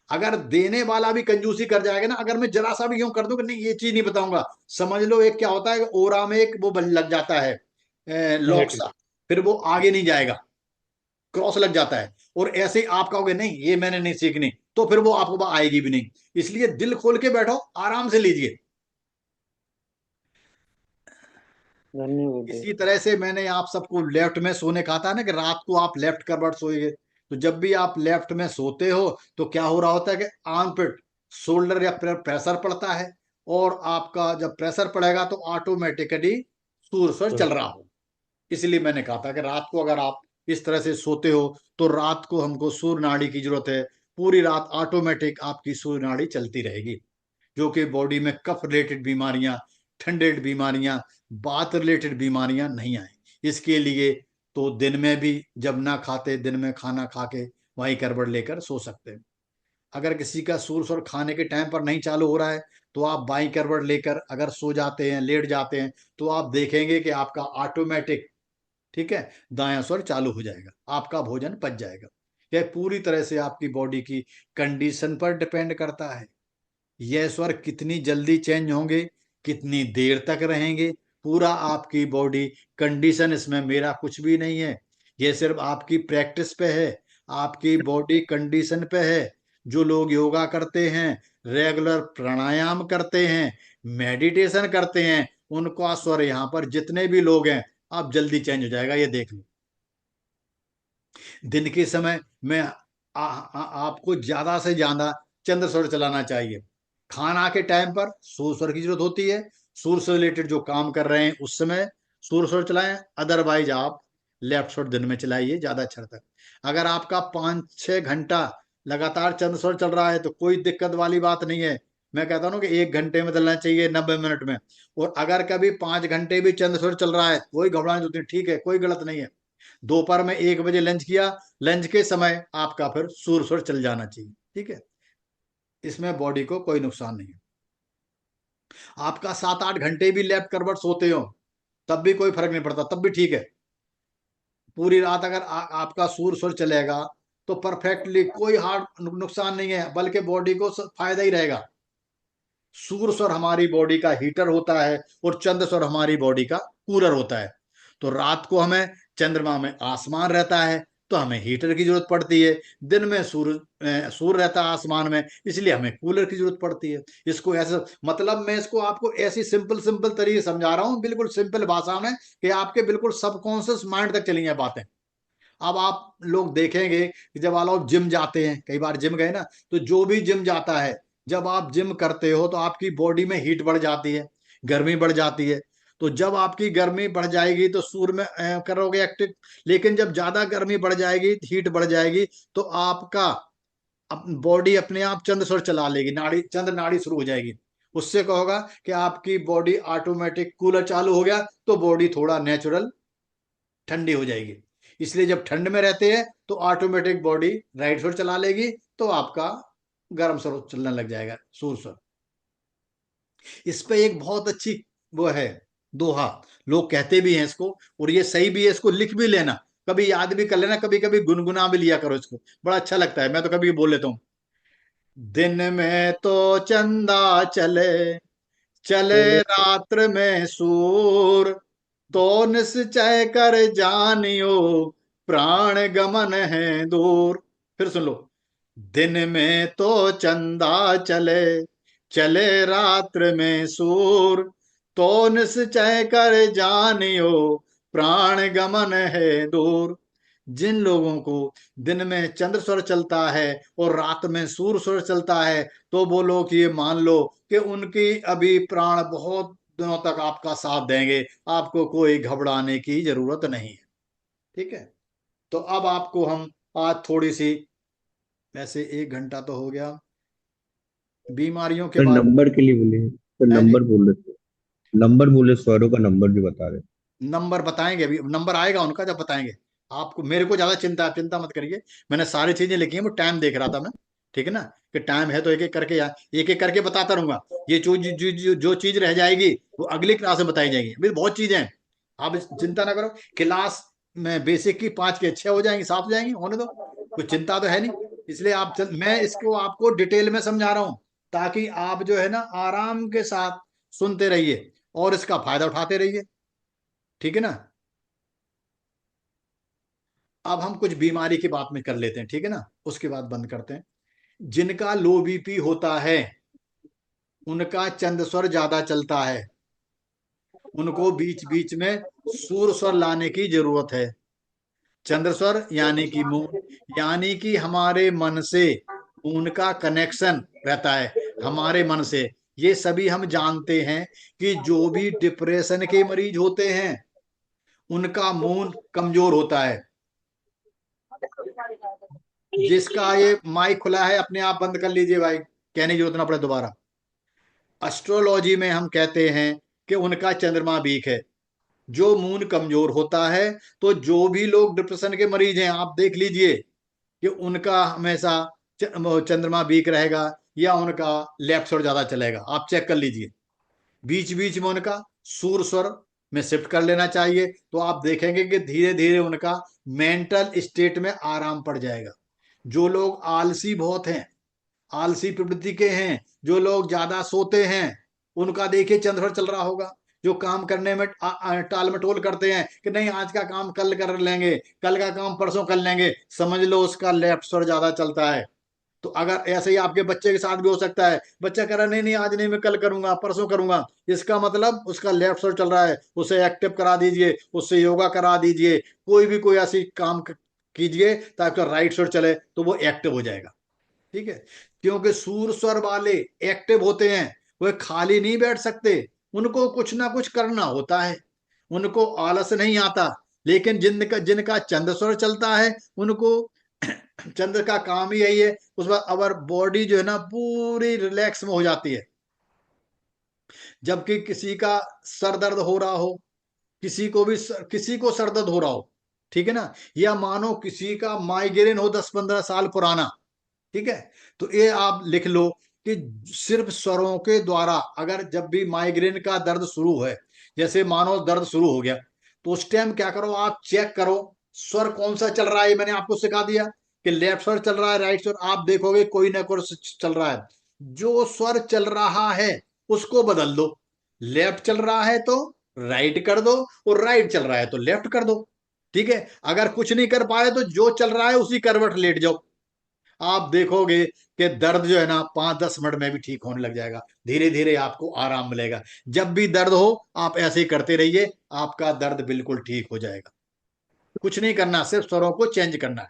अगर देने वाला भी कंजूसी कर जाएगा ना, अगर मैं जरा सा भी यूं कर दूं कि नहीं ये चीज नहीं बताऊंगा, समझ लो एक क्या होता है कि ओरा में एक वो लग जाता है लॉक नेगेटिव। सा, फिर वो आगे नहीं जाएगा, क्रॉस लग जाता है। और ऐसे ही आप कहोगे नहीं ये मैंने नहीं सीखनी, तो फिर वो आपको आएगी भी नहीं। इसलिए दिल खोल के बैठो, आराम से लीजिए। धन्यवाद। इसी तरह से मैंने आप सबको लेफ्ट में सोने कहा था ना, कि रात को आप लेफ्ट करवट सोएंगे, तो जब भी आप लेफ्ट में सोते हो तो क्या हो रहा होता है कि आर्म पे शोल्डर या प्रेशर पड़ता है, और आपका जब प्रेशर पड़ेगा तो ऑटोमेटिकली सूर स्वर चल रहा हो। इसलिए मैंने कहा था कि रात को अगर आप इस तरह से सोते हो तो रात को हमको सूर्य नाड़ी की जरूरत है। पूरी रात ऑटोमेटिक आपकी सूर्य नाड़ी चलती रहेगी, जो कि बॉडी में कफ रिलेटेड बीमारियां, ठंडे बीमारियां, बात रिलेटेड बीमारियां नहीं आए। इसके लिए तो दिन में भी जब ना खाते, दिन में खाना खा के वहीं करवट लेकर सो सकते हैं। अगर किसी का सूर स्वर खाने के टाइम पर नहीं चालू हो रहा है, तो आप बाई करवट लेकर अगर सो जाते हैं, लेट जाते हैं, तो आप देखेंगे कि आपका ऑटोमेटिक, ठीक है, दायां स्वर चालू हो जाएगा, आपका भोजन पच जाएगा। यह पूरी तरह से आपकी बॉडी की कंडीशन पर डिपेंड करता है। यह स्वर कितनी जल्दी चेंज होंगे, कितनी देर तक रहेंगे, पूरा आपकी बॉडी कंडीशन, इसमें मेरा कुछ भी नहीं है। यह सिर्फ आपकी प्रैक्टिस पे है, आपकी बॉडी कंडीशन पे है। जो लोग योगा करते हैं, रेगुलर प्राणायाम करते हैं, मेडिटेशन करते हैं, उनका स्वर यहाँ पर जितने भी लोग हैं, आप जल्दी चेंज हो जाएगा, ये देख लो। दिन के समय में आपको ज्यादा से ज्यादा चंद्र स्वर चलाना चाहिए। खाना के टाइम पर सूर्य स्वर की जरूरत होती है, सूर्य से रिलेटेड जो काम कर रहे हैं उस समय सूर्य स्वर चलाएं। अदरवाइज आप लेफ्ट स्वर दिन में चलाइए, ज्यादा अच्छा रहता है। अगर आपका 5-6 घंटा लगातार चंद्र स्वर चल रहा है तो कोई दिक्कत वाली बात नहीं है। मैं कहता हूँ कि 1 घंटे में चलना चाहिए, 90 मिनट में। और अगर कभी 5 घंटे भी चंद्र स्वर चल रहा है, कोई घबराने की जरूरत नहीं, ठीक है, कोई गलत नहीं है। दोपहर में 1 बजे लंच किया, लंच के समय आपका फिर सूर स्वर चल जाना चाहिए, ठीक है। इसमें बॉडी को कोई नुकसान नहीं है। आपका 7-8 घंटे भी लेफ्ट करवट सोते हो तब भी कोई फर्क नहीं पड़ता, तब भी ठीक है। पूरी रात अगर आपका सूर स्वर चलेगा तो परफेक्टली कोई हार्ट नुकसान नहीं है, बल्कि बॉडी को फायदा ही रहेगा। सूर्य स्वर हमारी बॉडी का हीटर होता है और चंद्र स्वर हमारी बॉडी का कूलर होता है। तो रात को हमें चंद्रमा में आसमान रहता है तो हमें हीटर की जरूरत पड़ती है। दिन में सूर्य रहता है आसमान में, इसलिए हमें कूलर की जरूरत पड़ती है। इसको ऐसे, मतलब मैं इसको आपको ऐसी सिंपल सिंपल तरीके समझा रहा हूँ, बिल्कुल सिंपल भाषा में, कि आपके बिल्कुल सबकॉन्शियस माइंड तक चली हैं बातें। अब आप लोग देखेंगे कि जब आप लोग जिम जाते हैं, कई बार जिम गए ना, तो जो भी जिम जाता है, जब आप जिम करते हो तो आपकी बॉडी में हीट बढ़ जाती है, गर्मी बढ़ जाती है। तो जब आपकी गर्मी बढ़ जाएगी तो सूर्य में करोगे एक्टिव। लेकिन जब ज्यादा गर्मी बढ़ जाएगी, हीट बढ़ जाएगी, तो आपका बॉडी अपने आप चंद्र स्वर चला लेगी, नाड़ी, चंद्र नाड़ी शुरू हो जाएगी। उससे कहोगा कि आपकी बॉडी ऑटोमेटिक कूलर चालू हो गया, तो बॉडी थोड़ा नेचुरल ठंडी हो जाएगी। इसलिए जब ठंड में रहते हैं तो ऑटोमेटिक बॉडी राइट स्वर चला लेगी, तो आपका गर्म स्वर चलने लग जाएगा, सूर स्वर। इस पे एक बहुत अच्छी वो है दोहा, लोग कहते भी हैं इसको, और ये सही भी है, इसको लिख भी लेना, कभी याद भी कर लेना, कभी कभी गुनगुना भी लिया करो इसको, बड़ा अच्छा लगता है। मैं तो कभी बोल लेता हूँ, दिन में तो चंदा चले, चले रात्र में सूर, तो निश्चय कर जानियो, प्राण गमन है दूर। फिर सुन लो, दिन में तो चंदा चले, चले रात्र में सूर, तो निश्चय कर जानियो, प्राण गमन है दूर। जिन लोगों को दिन में चंद्र स्वर चलता है और रात में सूर्य स्वर चलता है, तो वो लोग ये मान लो कि उनकी अभी प्राण बहुत दिनों तक आपका साथ देंगे, आपको कोई घबराने की जरूरत नहीं है, ठीक है। तो अब आपको हम आज थोड़ी सी, वैसे 1 घंटा तो हो गया, बीमारियों के सर बारे नंबर के लिए बोले, सर में है जी। नंबर बोल रहे थे, नंबर बोले, स्वरों का नंबर भी बता रहे। नंबर बताएंगे, अभी नंबर आएगा उनका जब बताएंगे आपको। मेरे को ज्यादा चिंता है, चिंता मत करिए, मैंने सारी चीजें लिखी हैं, वो टाइम देख रहा था मैं, ठीक है ना, कि टाइम है तो एक एक करके बताता रहूंगा। ये जो चीज रह जाएगी वो अगली क्लास में बताई जाएगी, अभी बहुत चीजें हैं। आप चिंता ना करो, क्लास में बेसिक की 5 की 6 हो जाएंगी, 7 हो जाएंगी, होने दो, कोई चिंता तो है नहीं। इसलिए मैं इसको आपको डिटेल में समझा रहा हूं, ताकि आप जो है ना आराम के साथ सुनते रहिए और इसका फायदा उठाते रहिए, ठीक है ना। अब हम कुछ बीमारी की बात में कर लेते हैं, ठीक है ना, उसके बाद बंद करते हैं। जिनका लो बीपी होता है उनका चंद स्वर ज्यादा चलता है, उनको बीच बीच में सूर स्वर लाने की जरूरत है। चंद्र स्वर यानी कि मून, यानी कि हमारे मन से मून का कनेक्शन रहता है, हमारे मन से। ये सभी हम जानते हैं कि जो भी डिप्रेशन के मरीज होते हैं उनका मून कमजोर होता है। जिसका ये माइक खुला है अपने आप बंद कर लीजिए भाई, कहने की जरूरत ना पड़े दोबारा। एस्ट्रोलॉजी में हम कहते हैं कि उनका चंद्रमा वीक है। जो मून कमजोर होता है तो जो भी लोग डिप्रेशन के मरीज हैं आप देख लीजिए कि उनका हमेशा चंद्रमा वीक रहेगा या उनका लेफ्ट स्वर ज्यादा चलेगा, आप चेक कर लीजिए। बीच बीच में उनका सूर स्वर में शिफ्ट कर लेना चाहिए, तो आप देखेंगे कि धीरे धीरे उनका मेंटल स्टेट में आराम पड़ जाएगा। जो लोग आलसी बहुत हैं, आलसी प्रवृत्ति के हैं, जो लोग ज्यादा सोते हैं, उनका देखिए चंद्र चल रहा होगा। जो काम करने में टाल मटोल करते हैं कि नहीं आज का काम कल कर लेंगे, कल का काम परसों कर लेंगे, समझ लो उसका लेफ्ट स्वर ज्यादा चलता है। तो अगर ऐसे ही आपके बच्चे के साथ भी हो सकता है, बच्चा कह रहा नहीं नहीं आज नहीं मैं कल करूंगा परसों करूंगा, इसका मतलब उसका लेफ्ट स्वर चल रहा है। उसे एक्टिव करा दीजिए, उससे योगा करा दीजिए, कोई ऐसी काम कीजिए ताकि राइट स्वर चले तो वो एक्टिव हो जाएगा, ठीक है। क्योंकि सूर स्वर वाले एक्टिव होते हैं, वे खाली नहीं बैठ सकते, उनको कुछ ना कुछ करना होता है, उनको आलस नहीं आता। लेकिन जिनका जिनका चंद्र स्वर चलता है उनको चंद्र का काम ही यही है, उस बार अवर बॉडी जो है ना पूरी रिलैक्स में हो जाती है। जबकि किसी का सर दर्द हो रहा हो, किसी को सर दर्द हो रहा हो, ठीक है ना, या मानो किसी का माइग्रेन हो 10-15 साल पुराना, ठीक है, तो ये आप लिख लो कि सिर्फ स्वरों के द्वारा अगर जब भी माइग्रेन का दर्द शुरू है, जैसे मानो दर्द शुरू हो गया, तो उस टाइम क्या करो आप चेक करो स्वर कौन सा चल रहा है। मैंने आपको सिखा दिया कि लेफ्ट स्वर चल रहा है राइट स्वर, आप देखोगे कोई ना कोई चल रहा है। जो स्वर चल रहा है उसको बदल दो, लेफ्ट चल रहा है तो राइट कर दो और राइट चल रहा है तो लेफ्ट कर दो, ठीक है। अगर कुछ नहीं कर पाए तो जो चल रहा है उसी करवट लेट जाओ, आप देखोगे कि दर्द जो है ना 5-10 मिनट में भी ठीक होने लग जाएगा, धीरे धीरे आपको आराम मिलेगा। जब भी दर्द हो आप ऐसे ही करते रहिए, आपका दर्द बिल्कुल ठीक हो जाएगा। कुछ नहीं करना, सिर्फ स्वरों को चेंज करना है।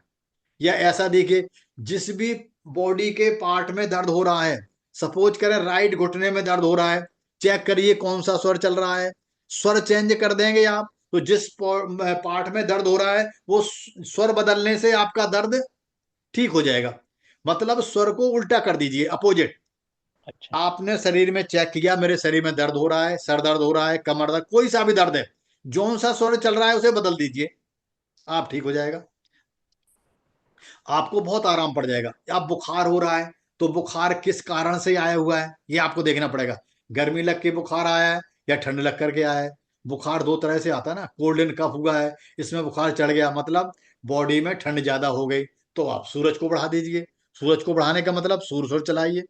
या ऐसा देखिए जिस भी बॉडी के पार्ट में दर्द हो रहा है, सपोज करें राइट घुटने में दर्द हो रहा है, चेक करिए कौन सा स्वर चल रहा है, स्वर चेंज कर देंगे आप तो जिस पार्ट में दर्द हो रहा है वो स्वर बदलने से आपका दर्द ठीक हो जाएगा। मतलब स्वर को उल्टा कर दीजिए, अपोजिट। अच्छा। आपने शरीर में चेक किया मेरे शरीर में दर्द हो रहा है, सर दर्द हो रहा है, कमर दर्द, कोई सा भी दर्द है, जौन सा स्वर चल रहा है उसे बदल दीजिए, आप ठीक हो जाएगा, आपको बहुत आराम पड़ जाएगा। अब बुखार हो रहा है तो बुखार किस कारण से आया हुआ है ये आपको देखना पड़ेगा। गर्मी लग के बुखार आया है या ठंड लग करके आया है। बुखार दो तरह से आता है ना, कोल्ड एंड कफ हुआ है, इसमें बुखार चढ़ गया मतलब बॉडी में ठंड ज्यादा हो गई, तो आप सूरज को बढ़ा दीजिए। सूरज को बढ़ाने का मतलब सूर चलाइए,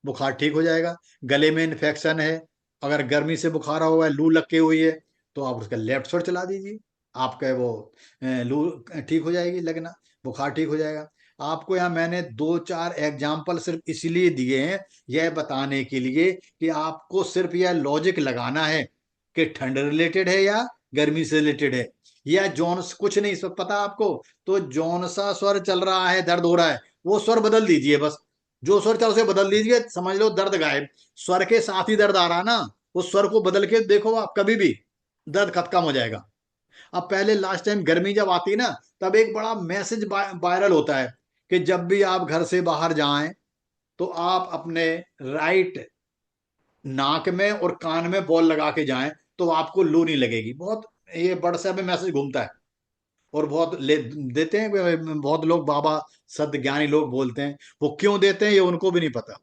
बुखार ठीक हो जाएगा। गले में इन्फेक्शन है, अगर गर्मी से बुखार हुआ है, लू लग के हुई है, तो आप उसका लेफ्ट स्वर चला दीजिए, आपका वो लू ठीक हो जाएगी लगना, बुखार ठीक हो जाएगा। आपको यहाँ मैंने 2-4 एग्जाम्पल सिर्फ इसलिए दिए हैं, यह बताने के लिए कि आपको सिर्फ यह लॉजिक लगाना है कि ठंड रिलेटेड है या गर्मी से रिलेटेड है या जौन कुछ नहीं सब पता आपको, तो जौन सा स्वर चल रहा है दर्द हो रहा है वो स्वर बदल दीजिए, बस जो स्वर चाहे उसे बदल दीजिए, समझ लो दर्द गायब। स्वर के साथ ही दर्द आ रहा ना, उस स्वर को बदल के देखो आप, कभी भी दर्द खत्म हो जाएगा। अब पहले लास्ट टाइम गर्मी जब आती ना तब एक बड़ा मैसेज वायरल होता है कि जब भी आप घर से बाहर जाएं तो आप अपने राइट नाक में और कान में बॉल लगा के जाएं तो आपको लू नहीं लगेगी। बहुत ये व्हाट्सएप में मैसेज घूमता है और बहुत ले देते हैं, बहुत लोग बाबा सद ज्ञानी लोग बोलते हैं, वो क्यों देते हैं ये उनको भी नहीं पता।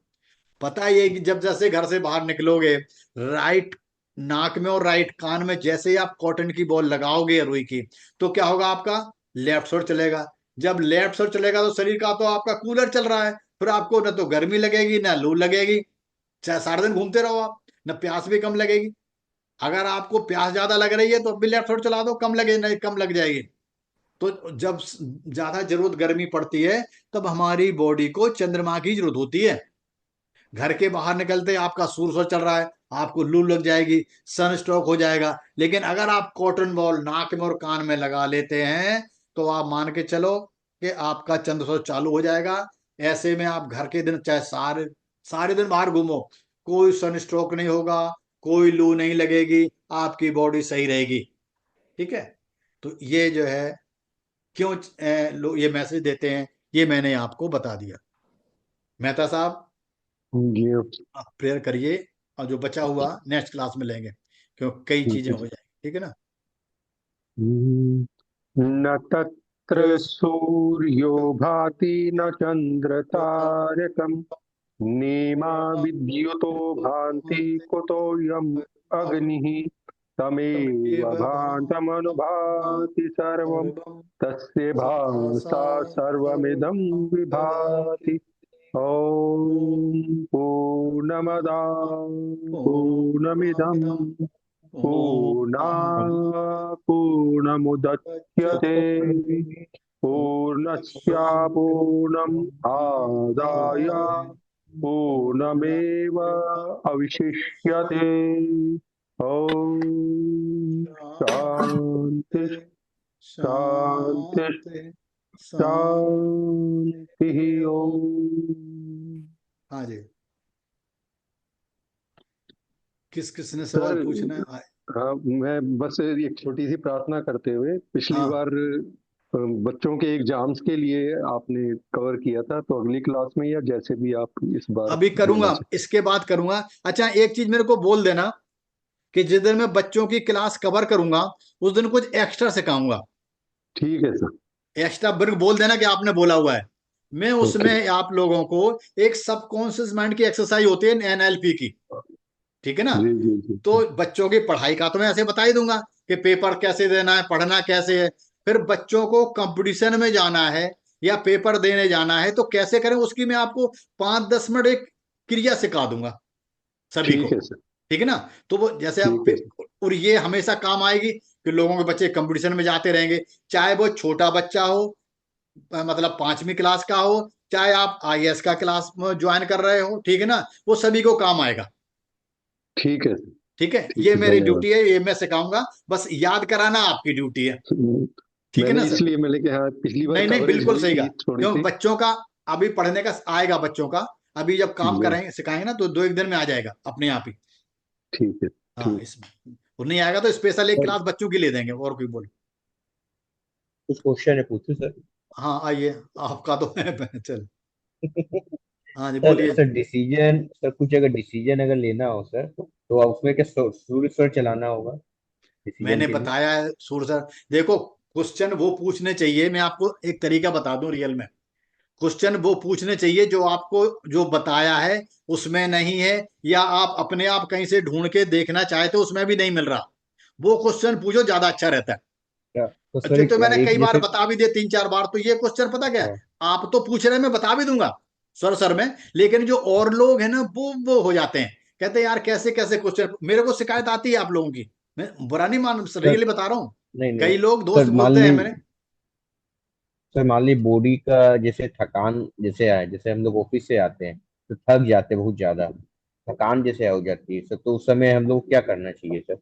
पता ये कि जब जैसे घर से बाहर निकलोगे, राइट नाक में और राइट कान में जैसे ही आप कॉटन की बॉल लगाओगे रुई की, तो क्या होगा आपका लेफ्ट स्वर चलेगा। जब लेफ्ट साइड चलेगा तो शरीर का तो आपका कूलर चल रहा है, फिर आपको न तो गर्मी लगेगी ना लू लगेगी, चाहे सारा दिन घूमते रहो आप, न प्यास भी कम लगेगी। अगर आपको प्यास ज्यादा लग रही है तो अब भी लेफ्ट साइड चला दो, कम लगे नहीं कम लग जाएगी। तो जब ज्यादा जरूरत गर्मी पड़ती है तब हमारी बॉडी को चंद्रमा की जरूरत होती है। घर के बाहर निकलते ही आपका सूर्य चल रहा है, आपको लू लग जाएगी, सन स्ट्रोक हो जाएगा। लेकिन अगर आप कॉटन बॉल नाक में और कान में लगा लेते हैं तो आप मान के चलो कि आपका चंद्र सौर चालू हो जाएगा। ऐसे में आप घर के दिन चाहे सारे सारे दिन बाहर घूमो, कोई सन स्ट्रोक नहीं होगा, कोई लू नहीं लगेगी, आपकी बॉडी सही रहेगी। ठीक है। तो ये जो है क्यों लोग ये मैसेज देते हैं, ये मैंने आपको बता दिया। मेहता साहब जी आप प्रेयर करिए, और जो बचा हुआ नेक्स्ट क्लास में लेंगे, क्योंकि कई चीजें हो जाएंगी। ठीक है ना। न तत्र सूर्यो भाति न चंद्र तारकम् नेमा विद्युतो भान्ति कुतोऽयम् अग्निः तमेव भान्तमनुभाति सर्वं तस्य भासा सर्वमिदं विभाति। ॐ पूर्णमदा पूर्णमिदं पूर्णात् पूर्णमुदच्यते पूर्णस्य पूर्णम् आदाय पूर्णमेव अवशिष्यते। ॐ शान्ति शान्ति शान्तिः। ॐ हाँ जी, किस ने सवाल पूछना है? हाँ, मैं बस एक छोटी सी प्रार्थना करते हुए, पिछली हाँ। बार बच्चों के एग्जाम्स के लिए आपने कवर किया था, तो अगली क्लास में या जैसे भी आप इस बार अभी करूंगा, देना इसके बाद करूंगा। अच्छा, एक चीज मेरे को बोल देना कि जिस दिन मैं बच्चों की क्लास कवर करूंगा उस दिन कुछ एक्स्ट्रा सिखाऊंगा। ठीक है सर। एक्स्ट्रा वर्क बोल देना कि आपने बोला हुआ है। मैं ओके उसमें आप लोगों को एक सबकॉन्शियस माइंड की एक्सरसाइज होती है एनएलपी की, ठीक है ना। जी जी जी तो बच्चों की पढ़ाई का तो मैं ऐसे बता ही दूंगा कि पेपर कैसे देना है, पढ़ना कैसे है। फिर बच्चों को कंपटीशन में जाना है या पेपर देने जाना है तो कैसे करें, उसकी मैं आपको 5-10 मिनट एक क्रिया सिखा दूंगा सभी को। ठीक है सर। ठीक है ना। तो वो जैसे आप ठीक है सर। और ये हमेशा काम आएगी कि लोगों के बच्चे कंपटीशन में जाते रहेंगे, चाहे वो छोटा बच्चा हो, मतलब 5वीं क्लास का हो, चाहे आप आईएएस का क्लास ज्वाइन कर रहे हो, ठीक है ना, वो सभी को काम आएगा। ठीक है सर। ठीक है, ठीक ये है, मेरी धन्यवाद। ड्यूटी है, ये मैं सिखाऊंगा, बस याद कराना आपकी ड्यूटी है। ठीक है मैंने ना सर। इसलिए मैंने कहा, पिछली बार नहीं नहीं, कवरेज बिल्कुल हुई सही थी कहा, थोड़ी क्यों सी। बच्चों का अभी पढ़ने का आएगा बच्चों का। अभी जब काम जी करेंगे सिखाएंगे ना तो 2-1 दिन में आ जाएगा अपने आप ही। ठीक है। हाँ, ठीक। इसमें और नहीं आएगा तो स्पेशल एक सर क्लास बच्चों की ले देंगे। और कोई बोलो। कुछ क्वेश्चन है पूछूं सर? हाँ आइए, आपका तो है चल। हाँ जी सर बोलिए। सर डिसीजन, सर कुछ अगर डिसीजन अगर लेना हो सर, तो आप उसमें क्या सूर्य सर चलाना होगा डिसीजन मैंने के लिए? बताया है सूर सर, देखो क्वेश्चन वो पूछने चाहिए, मैं आपको एक तरीका बता दूं रियल में। क्वेश्चन वो पूछने चाहिए जो आपको जो बताया है उसमें नहीं है, या आप अपने आप कहीं से ढूंढ के देखना चाहते हो उसमें भी नहीं मिल रहा, वो क्वेश्चन पूछो, ज्यादा अच्छा रहता है। क्या तो सर जो तो मैंने कई एक बार जैसे। बता भी दिया, 3-4 बार। तो ये क्वेश्चन पता क्या है, हाँ आप तो पूछ रहे हैं, मैं बता भी दूंगा सर में, लेकिन जो और लोग हैं ना वो हो जाते हैं, कहते हैं यार कैसे कैसे क्वेश्चन, मेरे को शिकायत आती है आप लोगों की। मैं बुरा नहीं मान, सर, रियली बता रहा हूँ। नहीं नहीं कई लोग दोस्त सर, बोलते हैं मेरे। मान ली बॉडी का जैसे थकान जैसे आए, जैसे हम लोग ऑफिस से आते हैं तो थक जाते हैं बहुत ज्यादा, थकान जैसे हो जाती है सर, तो उस समय हम लोग क्या करना चाहिए सर?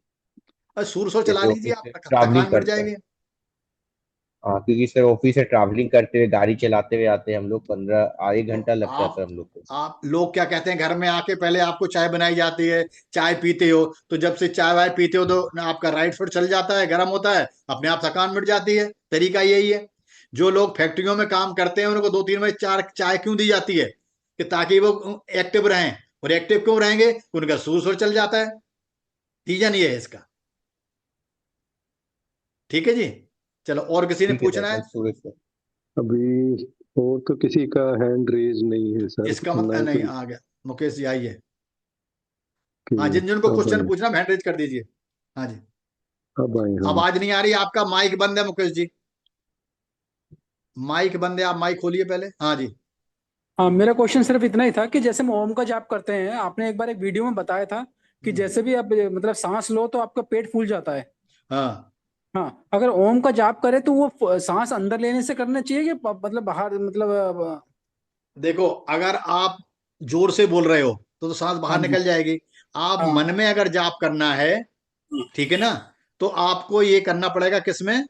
सूर सो चला जैसे लीजिए, ऑफिस से आप ट्रैवलिंग थकान मिट करते हैं। जाएगी। हाँ, क्योंकि सर ऑफिस से ट्रैवलिंग करते हुए गाड़ी चलाते हुए आते हैं हम लोग, 15 आधे तो घंटा लगता है आप सर हम लोग को। आप लोग क्या कहते हैं, घर में आके पहले आपको चाय बनाई जाती है, चाय पीते हो, तो जब से चाय वाय पीते हो तो आपका राइट फुट चल जाता है, गर्म होता है, अपने आप थकान मिट जाती है। तरीका यही है। जो लोग फैक्ट्रियों में काम करते हैं उनको 2-3 बजे चार चाय क्यों दी जाती है, कि ताकि वो एक्टिव रहें। और एक्टिव क्यों रहेंगे, उनका सूर सुर चल जाता है। रीजन ये है इसका। ठीक है जी। चलो, और किसी ने ठीक है सर, पूछना है? कल सूर्य सर। अभी और तो किसी का हैंड रेज नहीं है सर, इसका ना मतलब नहीं कोई आ गया, मुकेश जी आइए। कि हाँ, जिन जिनको अब क्वेश्चन आए। पूछना हैंड रेज कर दीजिए। हाँ जी। अब आए हम। आवाज नहीं आ रही, आपका माइक बंद है मुकेश जी। माइक बंद है, आप माइक खोलिए पहले। हाँ जी। हाँ, मेरा क्वेश्चन सिर्फ इतना ही था कि जैसे हम ओम का जाप करते हैं, आपने एक बार एक वीडियो में बताया था कि जैसे भी आप मतलब सांस लो तो आपका पेट फूल जाता है। हाँ हाँ, अगर ओम का जाप करे तो वो सांस अंदर लेने से करना चाहिए कि मतलब बाहर मतलब देखो, अगर आप जोर से बोल रहे हो तो सांस हाँ बाहर जी। निकल जाएगी। आप हाँ मन में अगर जाप करना है, ठीक है ना, तो आपको ये करना पड़ेगा किसमें,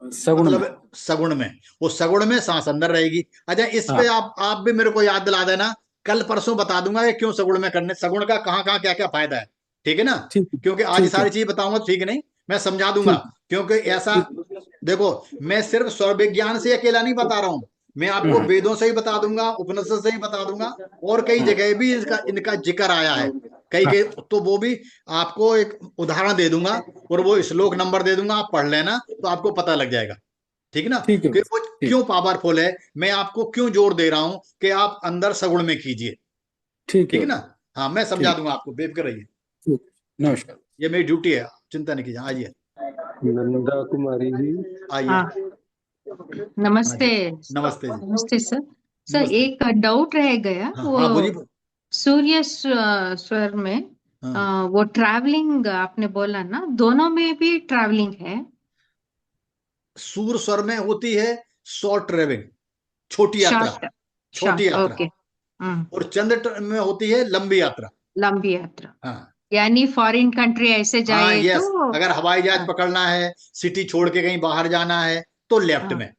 सगुण में। मतलब सगुण में। वो सगुण में सांस अंदर रहेगी। अच्छा, इस पे हाँ आप भी मेरे को याद दिला देना। कल परसों बता दूंगा कि क्यों सगुण में करने, सगुण का कहाँ कहाँ क्या क्या फायदा है, ठीक है ना। ठीक है। क्योंकि आज ये ठीक है। सारी चीज बताऊंगा तो ठीक नहीं, मैं समझा दूंगा। ठीक क्योंकि ऐसा, ठीक। देखो, मैं सिर्फ स्वर विज्ञान से अकेला नहीं बता रहा हूं, मैं आपको हम्म, वेदों से ही बता दूंगा, उपनिषद से ही बता दूंगा, और कई जगह भी इनका इनका जिक्र आया है। कई हाँ कई तो वो भी आपको एक उदाहरण दे दूंगा, और वो श्लोक नंबर दे दूंगा, आप पढ़ लेना तो आपको पता लग जाएगा, ठीक है ना। ठीक है। कि वो ठीक। क्यों पावरफुल है, मैं आपको क्यों जोर दे रहा हूं कि आप अंदर सगुण में कीजिए, ठीक ठीक है। है ना। हाँ, मैं समझा ठीक। दूंगा आपको, बेफिक्र रहिए। ठीक। नमस्कार। ये मेरी ड्यूटी है, चिंता नहीं कीजिए। आइए, नंदा कुमारी जी। आइए। हाँ, हाँ नमस्ते। जी, नमस्ते जी। नमस्ते सर। सर, नमस्ते। एक डाउट रह गया हाँ वो हाँ, बोलिए। सूर्य स्वर में हाँ, वो ट्रैवलिंग आपने बोला ना, दोनों में भी ट्रैवलिंग है? सूर स्वर में होती है शॉर्ट ट्रेवलिंग, छोटी यात्रा, शॉर्ट। छोटी शॉर्ट, यात्रा। ओके। और चंद्र में होती है लंबी यात्रा। लंबी यात्रा, हाँ यानी फॉरेन कंट्री ऐसे हाँ, जाए तो? यस, अगर हवाई जहाज हाँ। पकड़ना है, सिटी छोड़ के कहीं बाहर जाना है, तो लेफ्ट हाँ, में।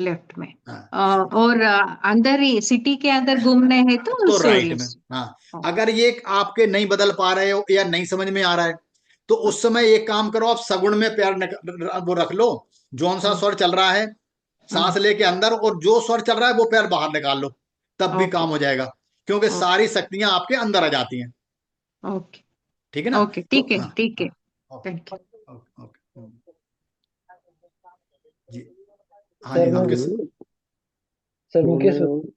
लेफ्ट में। हाँ, और अंदर ही सिटी के अंदर घूमने हैं तो तो राइट सूर्य। में। हाँ, हाँ। अगर ये आपके नहीं बदल पा रहे हो या नहीं समझ में आ रहा है, तो उस समय एक काम करो, आप सगुण में पैर वो रख लो। जौन सा हाँ। स्वर चल रहा है, सांस हाँ, लेके अंदर, और जो स्वर चल रहा है वो पैर बाहर निकाल लो, तब भी ओके। काम हो जाएगा। क्योंकि ओके। सारी शक्तियां आपके अंदर आ जाती हैं, ओके। ठीक है ना। ओके, तो ठीक है, हाँ ठीक है। हाँ, okay thank you. Okay okay, जी। हाँ जी, सर हाँ, मैं किस, सर मुकेश उन्होंने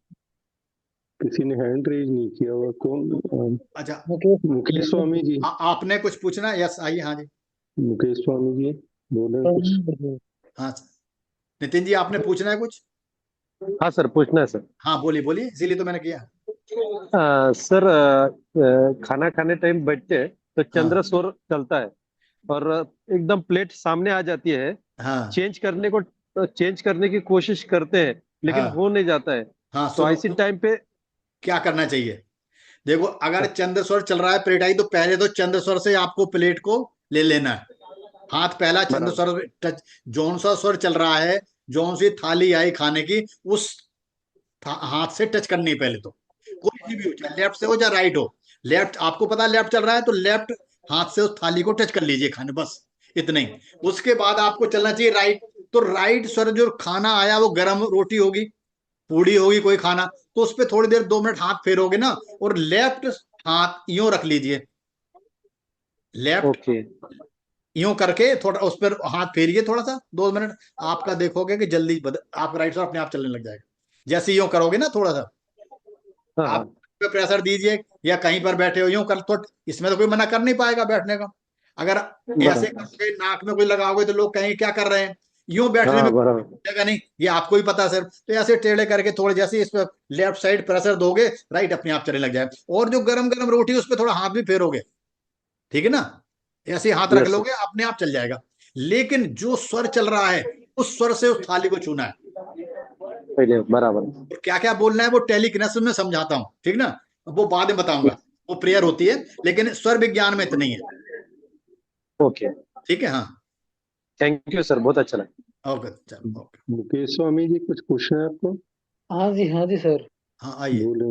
किसी ने हैंड रेज नहीं किया हुआ, कौन? अच्छा, मुकेश मुकेश स्वामी जी। आपने कुछ पूछना? यस, आइए। हाँ जी, मुकेश स्वामी जी बोले कुछ। सर हाँ, नितिन जी, आपने पूछना है कुछ? हाँ सर, पूछना है सर। हाँ, बोलिए बोलिए, इसीलिए तो मैंने किया। सर, खाना खाने टाइम बैठते हैं तो चंद्र हाँ सूर्य चलता है और एकदम प्लेट सामने आ जाती है। हाँ चेंज करने की कोशिश करते हैं लेकिन हाँ हो नहीं जाता है। हाँ, तो सुनो, ऐसी टाइम पे क्या करना चाहिए। देखो, अगर चंद्र स्वर चल रहा है प्लेट आई, तो पहले तो चंद्र स्वर से आपको प्लेट को ले लेना है। हाथ पहला चंद्र बराबर। स्वर पे टच, जौन सा स्वर चल रहा है, जौन सी थाली आई खाने की, उस हाथ से टच करनी है पहले तो। कोई सी भी हो, चाहे लेफ्ट से हो चाहे राइट हो। लेफ्ट, आपको पता लेफ्ट चल रहा है तो लेफ्ट हाथ से उस थाली को टच कर लीजिए खाने, बस इतना ही। उसके बाद आपको चलना चाहिए राइट। तो राइट स्वर, जो खाना आया वो गर्म रोटी होगी, पूड़ी होगी, कोई खाना, तो उस पर थोड़ी देर 2 मिनट हाथ फेरोगे ना, और लेफ्ट हाथ यूं रख लीजिए, लेफ्ट ओके। यूं करके थोड़ा उस पर हाथ फेरिए थोड़ा सा, 2 मिनट। आपका देखोगे कि जल्दी आप राइट साइड अपने आप चलने लग जाएगा। जैसे यूं करोगे ना थोड़ा सा, हाँ आप हाँ। पे प्रेशर दीजिए, या कहीं पर बैठे हो यूं कर, तो इसमें तो कोई मना कर नहीं पाएगा बैठने का। अगर ऐसे बराबर। करोगे, नाक में कोई लगाओगे, तो लोग कहेंगे क्या कर रहे हैं, यूं बैठने हाँ में बराबर। जगह नहीं, ये आपको ही पता है सर। तो ऐसे टेढ़े करके थोड़े, जैसे इस पर लेफ्ट साइड प्रेशर दोगे, राइट अपने आप चलने लग जाए। और जो गरम गरम रोटी उस पर थोड़ा हाथ भी फेरोगे, ठीक है ना, ऐसे हाथ रख यस सर। लोगे, अपने आप चल जाएगा। लेकिन जो स्वर चल रहा है, उस स्वर से उस थाली को छूना है। पहले बराबर। और क्या क्या बोलना है वो टेलीकिनेसिस में समझाता हूँ, ठीक ना, वो बाद में बताऊंगा। वो प्रेयर होती है, लेकिन स्वर विज्ञान में इतनी है, ओके। ठीक है। हाँ, थैंक यू सर, बहुत अच्छा लगा। ओके, चलो, ओके। मुकेश स्वामी जी कुछ पूछना है आपको? हाँ जी सर। हाँ, आइए बोले।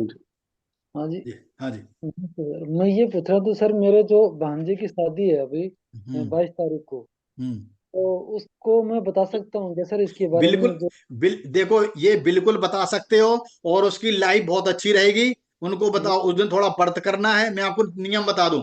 हाँ जी। जी। हाँ जी। सर, मैं ये पूछ रहा था सर, मेरे जो भांजे की शादी है अभी हम्म 22 तारीख को, हम्म, तो उसको मैं बता सकता हूँ क्या सर इसके बारे में बिल्कुल, जो? देखो, ये बिल्कुल बता सकते हो, और उसकी लाइफ बहुत अच्छी रहेगी। उनको बताओ, उस दिन थोड़ा व्रत करना है, मैं आपको नियम बता दूं,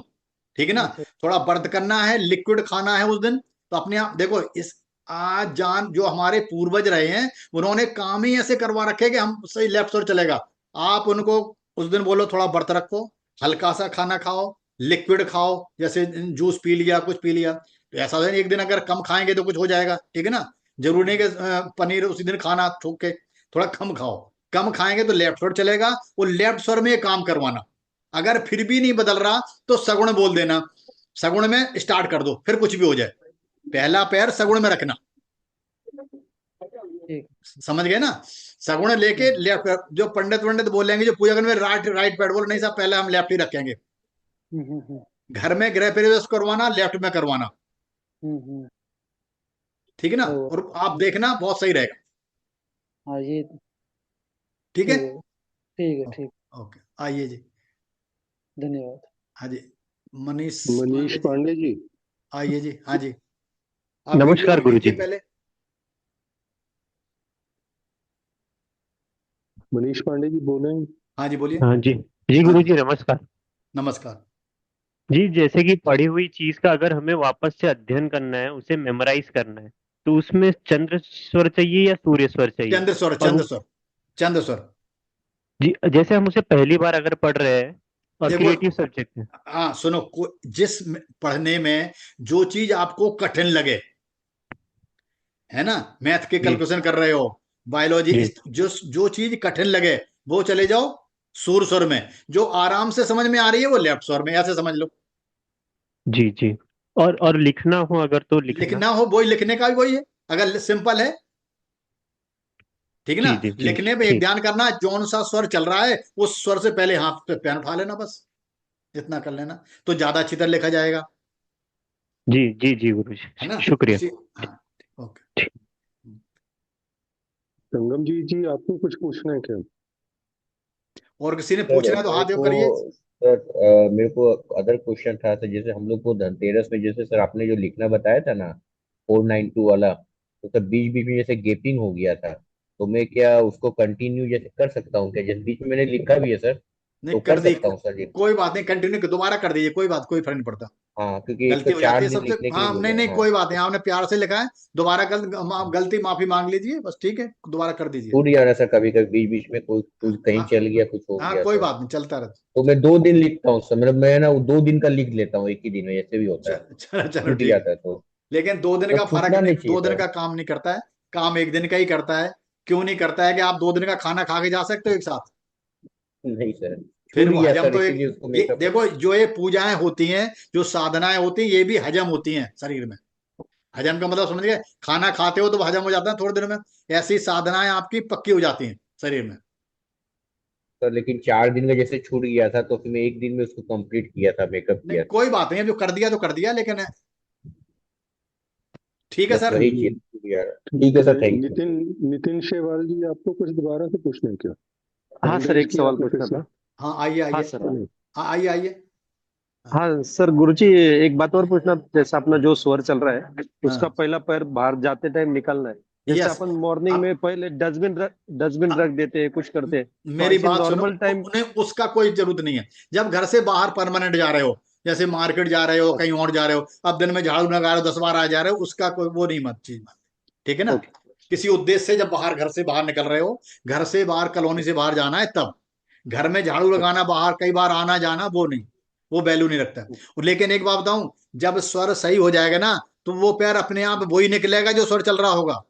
ठीक है ना। अच्छा। थोड़ा व्रत करना है, लिक्विड खाना है उस दिन। तो अपने आप देखो, इस आज जान जो हमारे पूर्वज रहे हैं, उन्होंने काम ही ऐसे करवा रखे कि हम सही लेफ्ट और चलेगा। आप उनको उस दिन बोलो थोड़ा व्रत रखो, हल्का सा खाना खाओ, लिक्विड खाओ, जैसे जूस पी लिया, कुछ पी लिया। तो ऐसा नहीं, एक दिन अगर कम खाएंगे तो कुछ हो जाएगा, ठीक है ना। जरूरी नहीं कि पनीर उसी दिन खाना ठोक के, थोड़ा कम खाओ। कम खाएंगे तो लेफ्ट स्वर चलेगा, वो लेफ्ट स्वर में ये काम करवाना। अगर फिर भी नहीं बदल रहा तो सगुण बोल देना, सगुण में स्टार्ट कर दो, फिर कुछ भी हो जाए, पहला पैर सगुण में रखना। ठीक। समझ गए ना? सगुण लेके लेफ्ट, जो पंडित वंडित बोलेंगे जो पूजा करने में, राइट राइट पैर बोलो, नहीं साहब पहले हम लेफ्ट ही रखेंगे। घर में गृह प्रवेश करवाना लेफ्ट में करवाना, ठीक है ना? तो और आप देखना बहुत सही रहेगा। हाँ ये ठीक है, ठीक है ठीक। ओके, आइए जी। धन्यवाद। हाँ जी, मनीष मनीष पांडे जी, आइए जी। हाँ जी, आप नमस्कार वीडियो गुरुजी। कीजिए पहले। मनीष पांडे जी बोले। हाँ जी, बोलिए। हाँ जी, जी गुरुजी नमस्कार। नमस्कार। जी, जैसे कि पढ़ी हुई चीज का अगर हमें वापस से अध्ययन करना है, उसे मेमोराइज करना है, तो उसमें चंद्र स्वर चाहिए या सूर्य स्वर चाहिए? चंद्र स्वर, और चंद्र स्वर, चंद्र स्वर। जी, जैसे हम उसे पहली बार अगर पढ़ रहे हैं और देखो, क्रिएटिव सब्जेक्ट है। हाँ सुनो, पढ़ने में जो चीज आपको कठिन लगे, है ना, मैथ के जी कैलकुलेशन कर रहे हो, बायोलॉजी, जी जो चीज कठिन लगे वो चले जाओ सूर स्वर में, जो आराम से समझ में आ रही है वो लेफ्ट स्वर में, ऐसे समझ लो। जी जी। और लिखना हो अगर तो लिखना। लिखना हो वही, लिखने का भी वही है, अगर सिंपल है, ठीक है ना? जी जी जी लिखने में एक ठीक। ध्यान करना, जौन सा स्वर चल रहा है उस स्वर से पहले हाथ पे पेन उठा लेना, बस इतना कर लेना तो ज्यादा अच्छी तरह लिखा जाएगा, जी जी जी गुरु है ना? जी, शुक्रिया। हाँ, ओके। संगम जी आपको कुछ पूछना है क्या? और किसी ने सर पूछना है तो हाथ करिए। सर मेरे को अदर क्वेश्चन था सर, जैसे हम लोग को धनतेरस में, जैसे सर आपने जो लिखना बताया था ना 492 वाला, तो सर बीच बीच में जैसे गेपिंग हो गया था, तो मैं क्या उसको कंटिन्यू जैसे कर सकता हूँ क्या? जैसे बीच में मैंने लिखा भी है सर, नहीं तो कर कर दी, सकता हूँ सर ये? कोई बात नहीं, कंटिन्यू दोबारा कर दीजिए, कोई बात, कोई फर्क नहीं पड़ता। हाँ, क्योंकि एक तो गलती हो जाती 4 है दिन सबसे, लिखने के लिए हाँ नहीं बोला नहीं है। हाँ, कोई बात नहीं, आपने प्यार से लिखा है, दोबारा गलती माफी मांग लीजिए बस, ठीक है, दोबारा कर दीजिए। छूट जाना सर, कभी कभी बीच बीच में कोई कुछ कहीं हाँ चल गया, कुछ हो हाँ, गया कोई सर, बात नहीं, चलता रहता। तो मैं 2 दिन लिखता हूँ सर, मतलब मैं ना वो 2 दिन का लिख लेता हूँ एक ही दिन में, ऐसे भी होता है, चलो चलो छूट ठीक है, जाता है तो। लेकिन 2 दिन का बस फर्क छूटना नहीं, नहीं चाहिए 2 दिन सर। का काम नहीं करता है, काम एक दिन का ही करता है। क्यों नहीं करता है कि आप 2 दिन का खाना खा के जा सकते हो एक साथ? नहीं सर, फिर छूट वो गया हजम सर, तो एक, इसीलिए उसको ये मेकअप देखो, जो ये पूजाएं होती हैं, जो साधनाएं होती हैं, ये भी हजम होती हैं शरीर में। हजम का मतलब समझ गए, खाना खाते हो तो हजम हो जाता है थोड़ी देर में, ऐसी साधनाएं आपकी पक्की हो जाती हैं शरीर में। सर। लेकिन 4 दिन का जैसे छूट गया था, तो फिर मैं एक दिन में उसको कंप्लीट किया था, मेकअप नहीं किया था। कोई बात नहीं, जो कर दिया तो कर दिया, लेकिन ठीक है बस सर। वही चीज छूट गया। ठीक ठीक है है। Sir, thank you. Nitin Nitin Shewal ji आपको कुछ दोबारा से पूछना है क्या? हाँ हैंड सर, रेज एक किया सवाल आपने फिर पूछना से? था। हाँ आइए हाँ आइए। सर। हाँ आइए आइए। हाँ हाँ सर, गुरुजी एक बात और पूछना, जैसे अपना जो स्वर चल रहा है उसका हाँ, पहला पैर बाहर जाते टाइम निकलना है। जैसे यस। अपन मॉर्निंग अब में पहले डस्टबिन रख देते हैं, कुछ करते हैं, तो मेरी ऐसे बात सुनो, नॉर्मल टाइम। उन्हें उसका कोई जरूरत नहीं है। जब घर से बाहर परमानेंट जा रहे हो, जैसे मार्केट जा रहे हो, कहीं और जा रहे हो, अब दिन में झाड़ू लगा रहे हो, 10 बार आ जा रहे हो, उसका कोई वो नहीं, मत चीज मत, ठीक है ना? ओके। किसी उद्देश्य से जब बाहर, घर से बाहर निकल रहे हो, घर से बाहर, कॉलोनी से बाहर जाना है, तब घर में झाड़ू लगाना, बाहर कई बार आना जाना, वो नहीं, वो वैल्यू नहीं रखता है। लेकिन एक बात बताऊं, जब स्वर सही हो जाएगा ना, तो वो पैर अपने आप वही निकलेगा जो स्वर चल रहा होगा।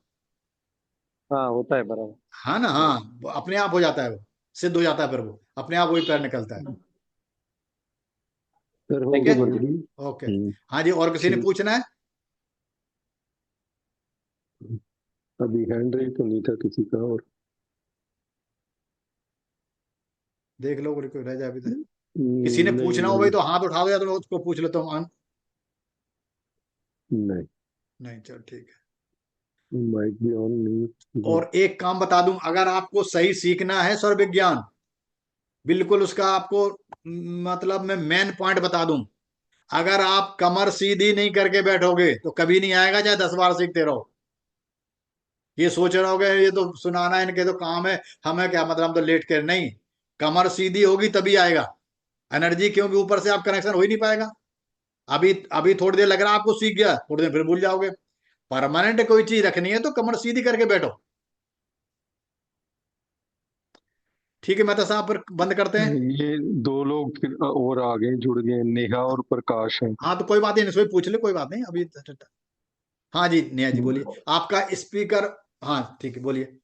हाँ होता है बराबर। हाँ ना, हाँ, वो अपने आप हो जाता है, वो सिद्ध हो जाता है, फिर वो अपने आप वही पैर निकलता है। सर हो ठीक थैंक है, यू गुरुजी। गई। ओके। हाँ जी, और किसी ने ठीक। पूछना है? अभी हैंड रेज तो नहीं था किसी का, और देख लो, कोई रह जाए अभी तक। किसी ने नहीं पूछना हो भाई नहीं तो हाथ उठा दो, या तो उसको पूछ लेता हूँ। नहीं, नहीं, चल ठीक है। माइक भी ऑन नहीं। और एक काम बता दूं, अगर आपको सही सीखना है स्वर विज्ञान, बिल्कुल उसका आपको मतलब मैं मेन पॉइंट बता दूं, अगर आप कमर सीधी नहीं करके बैठोगे तो कभी नहीं आएगा, चाहे 10 बार सीखते रहो। ये सोच रहोगे ये तो सुनाना है, इनके तो काम है, हमें क्या मतलब, हम तो लेट कर नहीं, कमर सीधी होगी तभी आएगा एनर्जी, क्योंकि ऊपर से आप कनेक्शन हो ही नहीं पाएगा। अभी अभी थोड़ी देर लग रहा है आपको, सीख गया, थोड़ी देर फिर भूल जाओगे। परमानेंट कोई चीज रखनी है तो कमर सीधी करके बैठो। ठीक है, मेहता साहब, फिर बंद करते हैं। ये दो लोग फिर और आगे जुड़ गए, नेहा और प्रकाश हैं। हाँ तो कोई बात नहीं, इसमें पूछ ले, कोई बात नहीं अभी। हाँ जी नेहा जी बोलिए, आपका स्पीकर, हाँ ठीक है बोलिए।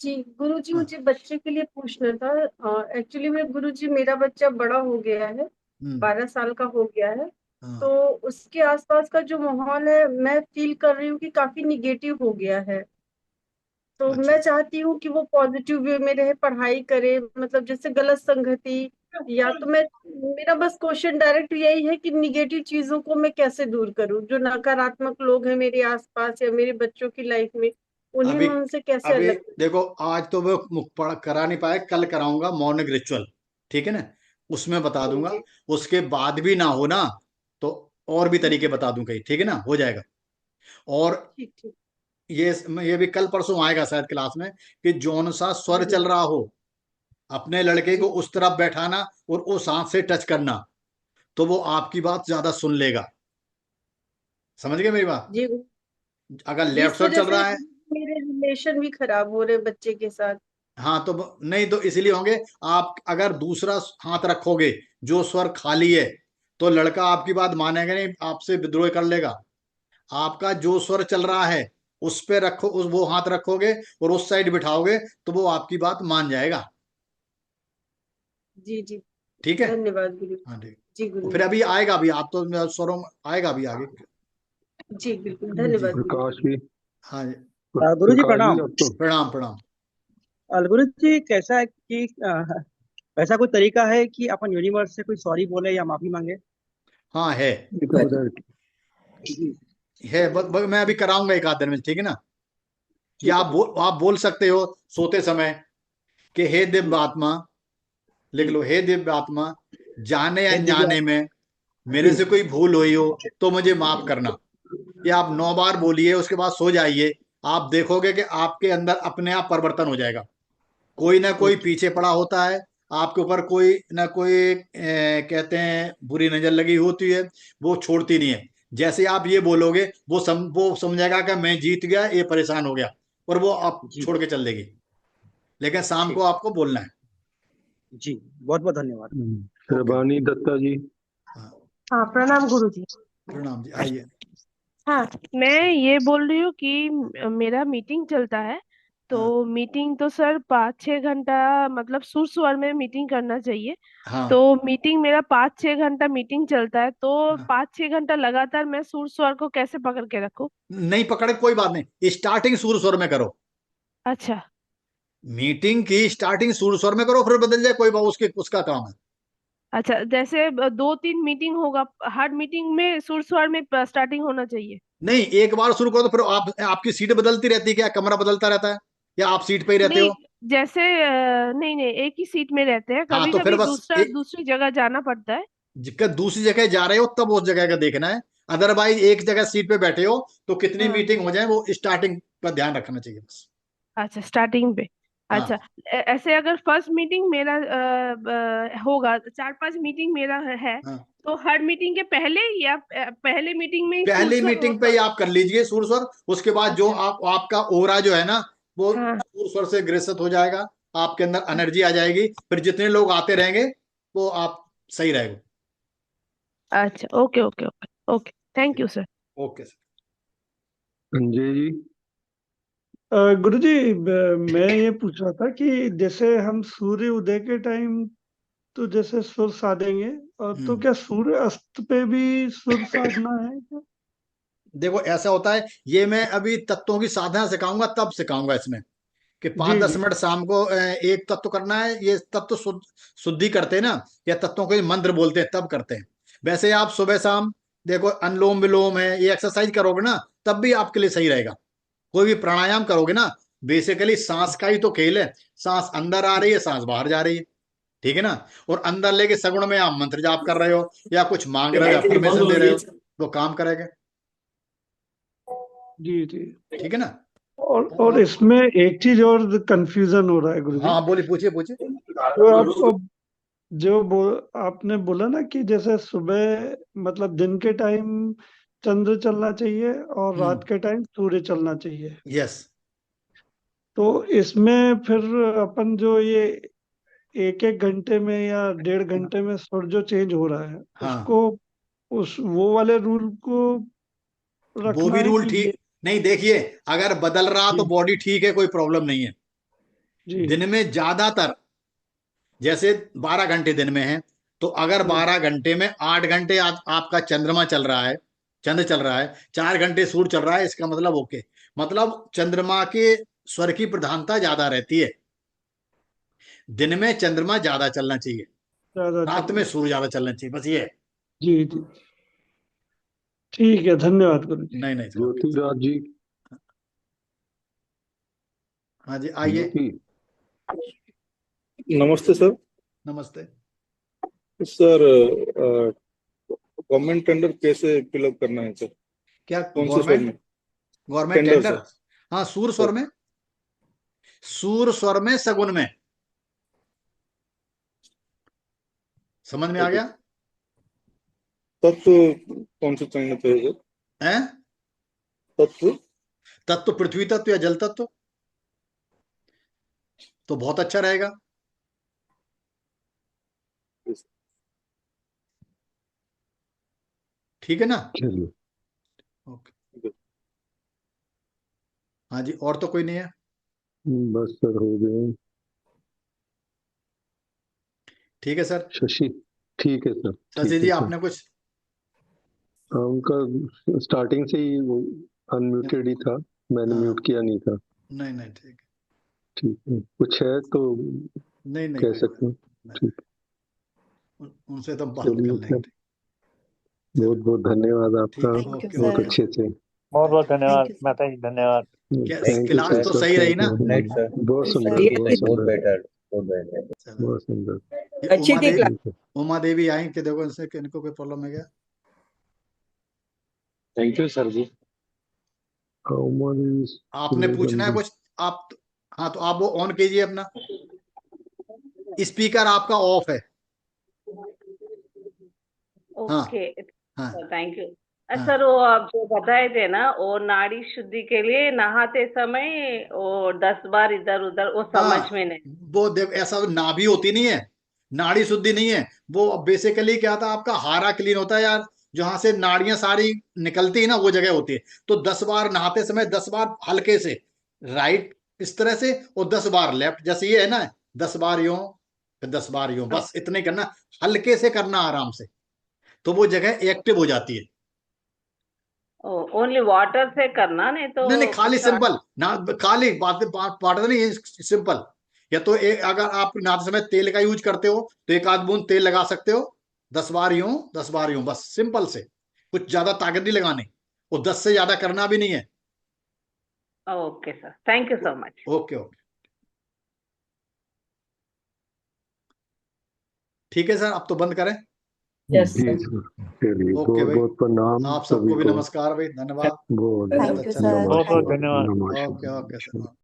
जी गुरुजी, हाँ। मुझे बच्चे के लिए पूछना था। एक्चुअली में गुरुजी, मेरा बच्चा बड़ा हो गया है, 12 साल का हो गया है। तो हाँ। उसके आसपास का जो माहौल है, मैं फील कर रही हूँ कि काफी निगेटिव हो गया है। तो अच्छा। मैं चाहती हूँ कि वो पॉजिटिव वे में रहे, पढ़ाई करे, मतलब जैसे गलत संगति, या तो मैं, मेरा बस क्वेश्चन डायरेक्ट यही है कि निगेटिव चीजों को मैं कैसे दूर करूँ, जो नकारात्मक लोग हैं मेरे आसपास या मेरे बच्चों की लाइफ में, उन्हें अभी मैं उनसे कैसे अभी अलग करूँ। देखो, आज तो वो करा नहीं पाए, कल कराऊंगा मॉर्निंग रिचुअल, ठीक है ना, उसमें बता जी दूंगा। जी। उसके बाद भी ना हो ना, तो और भी तरीके बता दूं कहीं, ठीक है ना, हो जाएगा। और ठीक ठीक। ये भी कल परसों आएगा शायद क्लास में, कि जौन सा स्वर जी चल रहा हो, अपने लड़के को जी उस तरफ बैठाना और उस हाथ से टच करना, तो वो आपकी बात ज्यादा सुन लेगा। समझ गए मेरी बात? जी। अगर लेफ्ट जिस स्वर वजह चल से रहा है, मेरे रिलेशन भी खराब हो रहे बच्चे के साथ। हाँ तो नहीं तो इसलिए होंगे। आप अगर दूसरा हाथ रखोगे जो स्वर खाली है, तो लड़का आपकी बात मानेगा नहीं, आपसे विद्रोह कर लेगा। आपका जो स्वर चल रहा है उस पे रखो, उस वो हाथ रखोगे और उस साइड बिठाओगे, तो वो आपकी बात मान जाएगा। जी जी। ठीक है। धन्यवाद गुरु। हाँ ठीक। जी और गुरु फिर जी। अभी आएगा भी, आप तो स्वरों में आएगा भी आगे। जी बिल्कुल, जी। धन्यवाद गुरु। प्रकाश भी, हाँ जी। गुरु जी प्रकाश जी प्रणाम। आपको। प्रणाम प्रणाम। गुरु जी कैसा है कि ऐसा कोई तरीका है कि अपन यूनिवर्स से कोई सॉरी बोले या माफी मांगे? हाँ है। एक मिनट। जी। मैं अभी कराऊंगा एक आध दिन में, ठीक है ना। या ठीक है ठीक है। आप बोल सकते हो सोते समय कि हे दिव्य जी आत्मा, लिख जी। लो, हे दिव्य आत्मा, जाने या हे दिव्या। अनजाने में मेरे जी से कोई भूल हुई हो तो मुझे माफ करना। ये आप 9 बार बोलिए, उसके बाद सो जाइए। आप देखोगे कि आपके अंदर अपने आप परिवर्तन हो जाएगा। कोई ना कोई ओके। पीछे पड़ा होता है, आपके ऊपर कोई ना कोई कहते हैं बुरी नजर लगी होती है, वो छोड़ती नहीं है। जैसे आप ये बोलोगे, वो समझेगा कि मैं जीत गया, ये परेशान हो गया, और वो आप जी छोड़ के चल देगी। लेकिन शाम को ठीक। आपको बोलना है। जी बहुत बहुत धन्यवाद। ओके। श्रबानी दत्ता जी। हाँ। हाँ, प्रणाम गुरुजी। प्रणाम जी, आइए। हाँ, मैं ये बोल रही हूँ कि मेरा मीटिंग चलता है। तो हाँ। मीटिंग तो सर 5-6 घंटा, मतलब सुर स्वर में मीटिंग करना चाहिए। तो हाँ। मीटिंग मेरा 5-6 घंटा मीटिंग चलता है, तो हाँ। 5-6 घंटा लगातार मैं सुर स्वर को कैसे पकड़ के रखूँ? नहीं पकड़े कोई बात नहीं, स्टार्टिंग सुर स्वर में करो। अच्छा। मीटिंग की स्टार्टिंग सुर स्वर में करो, फिर बदल जाए कोई बात, उसके उसका काम है। अच्छा, जैसे 2-3 मीटिंग होगा, हर मीटिंग में सुर स्वर में स्टार्टिंग होना चाहिए? नहीं, एक बार शुरू करो तो फिर आपकी सीट बदलती रहती है क्या, कमरा बदलता रहता है, या आप सीट पे ही रहते नहीं, हो? जैसे नहीं नहीं, एक ही सीट में रहते हैं, हाँ कभी तो फिर कभी बस दूसरी जगह जाना पड़ता है। दूसरी जगह जा रहे हो तब उस जगह का देखना है। अदरवाइज एक जगह सीट पे बैठे हो तो कितनी हाँ। मीटिंग हो जाए, वो स्टार्टिंग पर ध्यान रखना चाहिए बस। अच्छा, स्टार्टिंग पे। अच्छा। हाँ। ऐसे अगर फर्स्ट मीटिंग मेरा होगा, 4-5 मीटिंग मेरा है, हाँ। तो हर मीटिंग के पहले या पहले मीटिंग में ही सुर पहली स्वर मीटिंग पे ही आप कर लीजिए सुर स्वर, उसके बाद जो अच्छा। आपका ओरा जो है ना, वो हाँ। सुर स्वर से ग्रसित हो जाएगा। आपके अंदर एनर्जी आ जाएगी, फिर जितने लोग आते रहेंगे वो आप सही रहेगा। अच्छा, okay okay okay okay, thank you sir. Okay sir. Sanjay ji. Guruji, मैं ये पूछ रहा था कि जैसे हम सूर्य उदय के टाइम तो जैसे सुर साधेंगे, और तो क्या सूर्य अस्त पे भी सुर साधना है क्या? देखो ऐसा होता है, ये मैं अभी तत्वों की साधना सिखाऊंगा, तब सिखाऊंगा इसमें कि पाँच जी दस जी। मिनट शाम को एक तत्व करना है। ये तत्व शुद्धि करते हैं ना, या तत्वों को मंत्र बोलते हैं, तब करते हैं। वैसे आप सुबह शाम देखो, अनुलोम विलोम है, ये एक्सरसाइज करोगे ना, तब भी आपके लिए सही रहेगा। कोई भी प्राणायाम करोगे ना, बेसिकली सांस का ही तो खेल है। सांस अंदर आ रही है, सांस बाहर जा रही है, ठीक है ना। और अंदर लेके सगुण में आप मंत्र जाप कर रहे हो या कुछ मांग रहे हो, अफर्मेशन दे रहे हो, वो काम करेगा। जी जी। ठीक है ना। और इसमें एक चीज और कंफ्यूजन हो रहा है गुरुजी। हाँ बोलिए, पूछिए पूछिए। तो अब आपने बोला ना कि जैसे सुबह मतलब दिन के टाइम चंद्र चलना चाहिए और रात के टाइम सूर्य चलना चाहिए। यस। तो इसमें फिर अपन जो ये 1-1 घंटे में या 1.5 घंटे में सूर्य जो चेंज हो रहा है, हाँ। उसको वो वाले रूल को वो रखना भी है रूल कि ठीक नहीं। देखिए, अगर बदल रहा तो जी बॉडी ठीक है, कोई प्रॉब्लम नहीं है। जी दिन में ज्यादातर, जैसे 12 घंटे दिन में है, तो अगर 12 घंटे में 8 घंटे आपका चंद्रमा चल रहा है, चंद्र चल रहा है, 4 घंटे सूर्य चल रहा है, इसका मतलब ओके। मतलब चंद्रमा के स्वर की प्रधानता ज्यादा रहती है। दिन में चंद्रमा ज्यादा चलना चाहिए, ज्यादा रात में चलना। सूर्य ज्यादा चलना चाहिए, बस ये है। जी जी ठीक है, धन्यवाद गुरु जी। नहीं नहीं, ओके। ज्योतिराज जी, हाँ जी, आइए। ज्योति, नमस्ते सर। नमस्ते सर, गवर्नमेंट टेंडर कैसे फिलअप करना है सर? क्या? कौन से स्वर में? Government tender tender? सर। हाँ, सूर स्वर में, सूर स्वर में, सगुन में। समझ में आ गया? तत्व कौन से चुनना चाहिए सर? हैं? तत्व तत्व पृथ्वी तत्व या जल तत्व, तो बहुत अच्छा रहेगा। ठीक है ना? चलिए। ओके। हाँ जी, और तो कोई नहीं है? बस सर, हो गए। ठीक है सर। शशि, ठीक है सर, शशि ठीक जी, है सर। आपने कुछ? उनका स्टार्टिंग से ही वो अनम्यूटेड ही था, मैंने हाँ, म्यूट किया नहीं था। नहीं नहीं, ठीक ठीक है, कुछ है तो नहीं नहीं, कह कोई सकते हैं। नहीं, ठीक, उनसे तो बात कर चलिए लेंगे। सर, बहुत बहुत धन्यवाद आपका, ठीक, ओके बहुत ओके। अच्छे से। बहुत बहुत धन्यवाद माता जी, धन्यवाद। क्या थैंक यू क्लास सर। तो सही रही ना? Right sir. बहुत सुंदर, बढ़िया बहुत थी। बहुत सुंदर, बेटर, बहुत बेटर। चलो, बहुत सुंदर। ये अच्छी उमा थी देवी, क्लास। उमा देवी आई कि देखो इनसे, कि इनको कोई प्रॉब्लम है क्या? थैंक यू सर जी। आपने पूछना है कुछ? आप, हाँ तो आप वो ऑन कीजिए अपना, स्पीकर आपका ऑफ है। हाँ ओके, हाँ थैंक यू। हाँ सर, वो आप जो बताए थे ना, वो नाड़ी शुद्धि के लिए नहाते समय वो 10 बार इधर उधर, वो समझ हाँ, में नहीं। वो देख, ऐसा नाभि होती नहीं है, नाड़ी शुद्धि नहीं है। वो बेसिकली क्या था, आपका हारा क्लीन होता है यार, जहां से नाड़ियां सारी निकलती है ना, वो जगह होती है। तो 10 बार नहाते समय, 10 बार हल्के से राइट इस तरह से, और 10 बार लेफ्ट, जैसे ये है ना, 10 बार यूं, फिर 10 बार यूं, बस इतने करना, हल्के से करना, आराम से, तो वो जगह एक्टिव हो जाती है। ओनली वाटर से करना, नहीं तो नहीं नहीं, खाली कुछ सिंपल ना, खाली बात बात नहीं, सिंपल। या तो अगर आप नहाते समय तेल का यूज करते हो, तो एक आध बूंद तेल लगा सकते हो, 10 बार यूं, 10 बार यूं, बस सिंपल से, कुछ ज्यादा ताकत नहीं लगानी, और 10 से ज्यादा करना भी नहीं है। Okay sir, thank you so much. Okay okay, ठीक है सर, अब तो बंद करें। यस जी सर। सर, चलिए, ओके बहुत भाई, बहुत प्रणाम आप सभी सबको भी को। नमस्कार भाई, धन्यवाद, बहुत बहुत थैंक यू अच्छा सर। लगा। बहुत बहुत नमस्कार, धन्यवाद। ओके ओके नमस्कार। सर।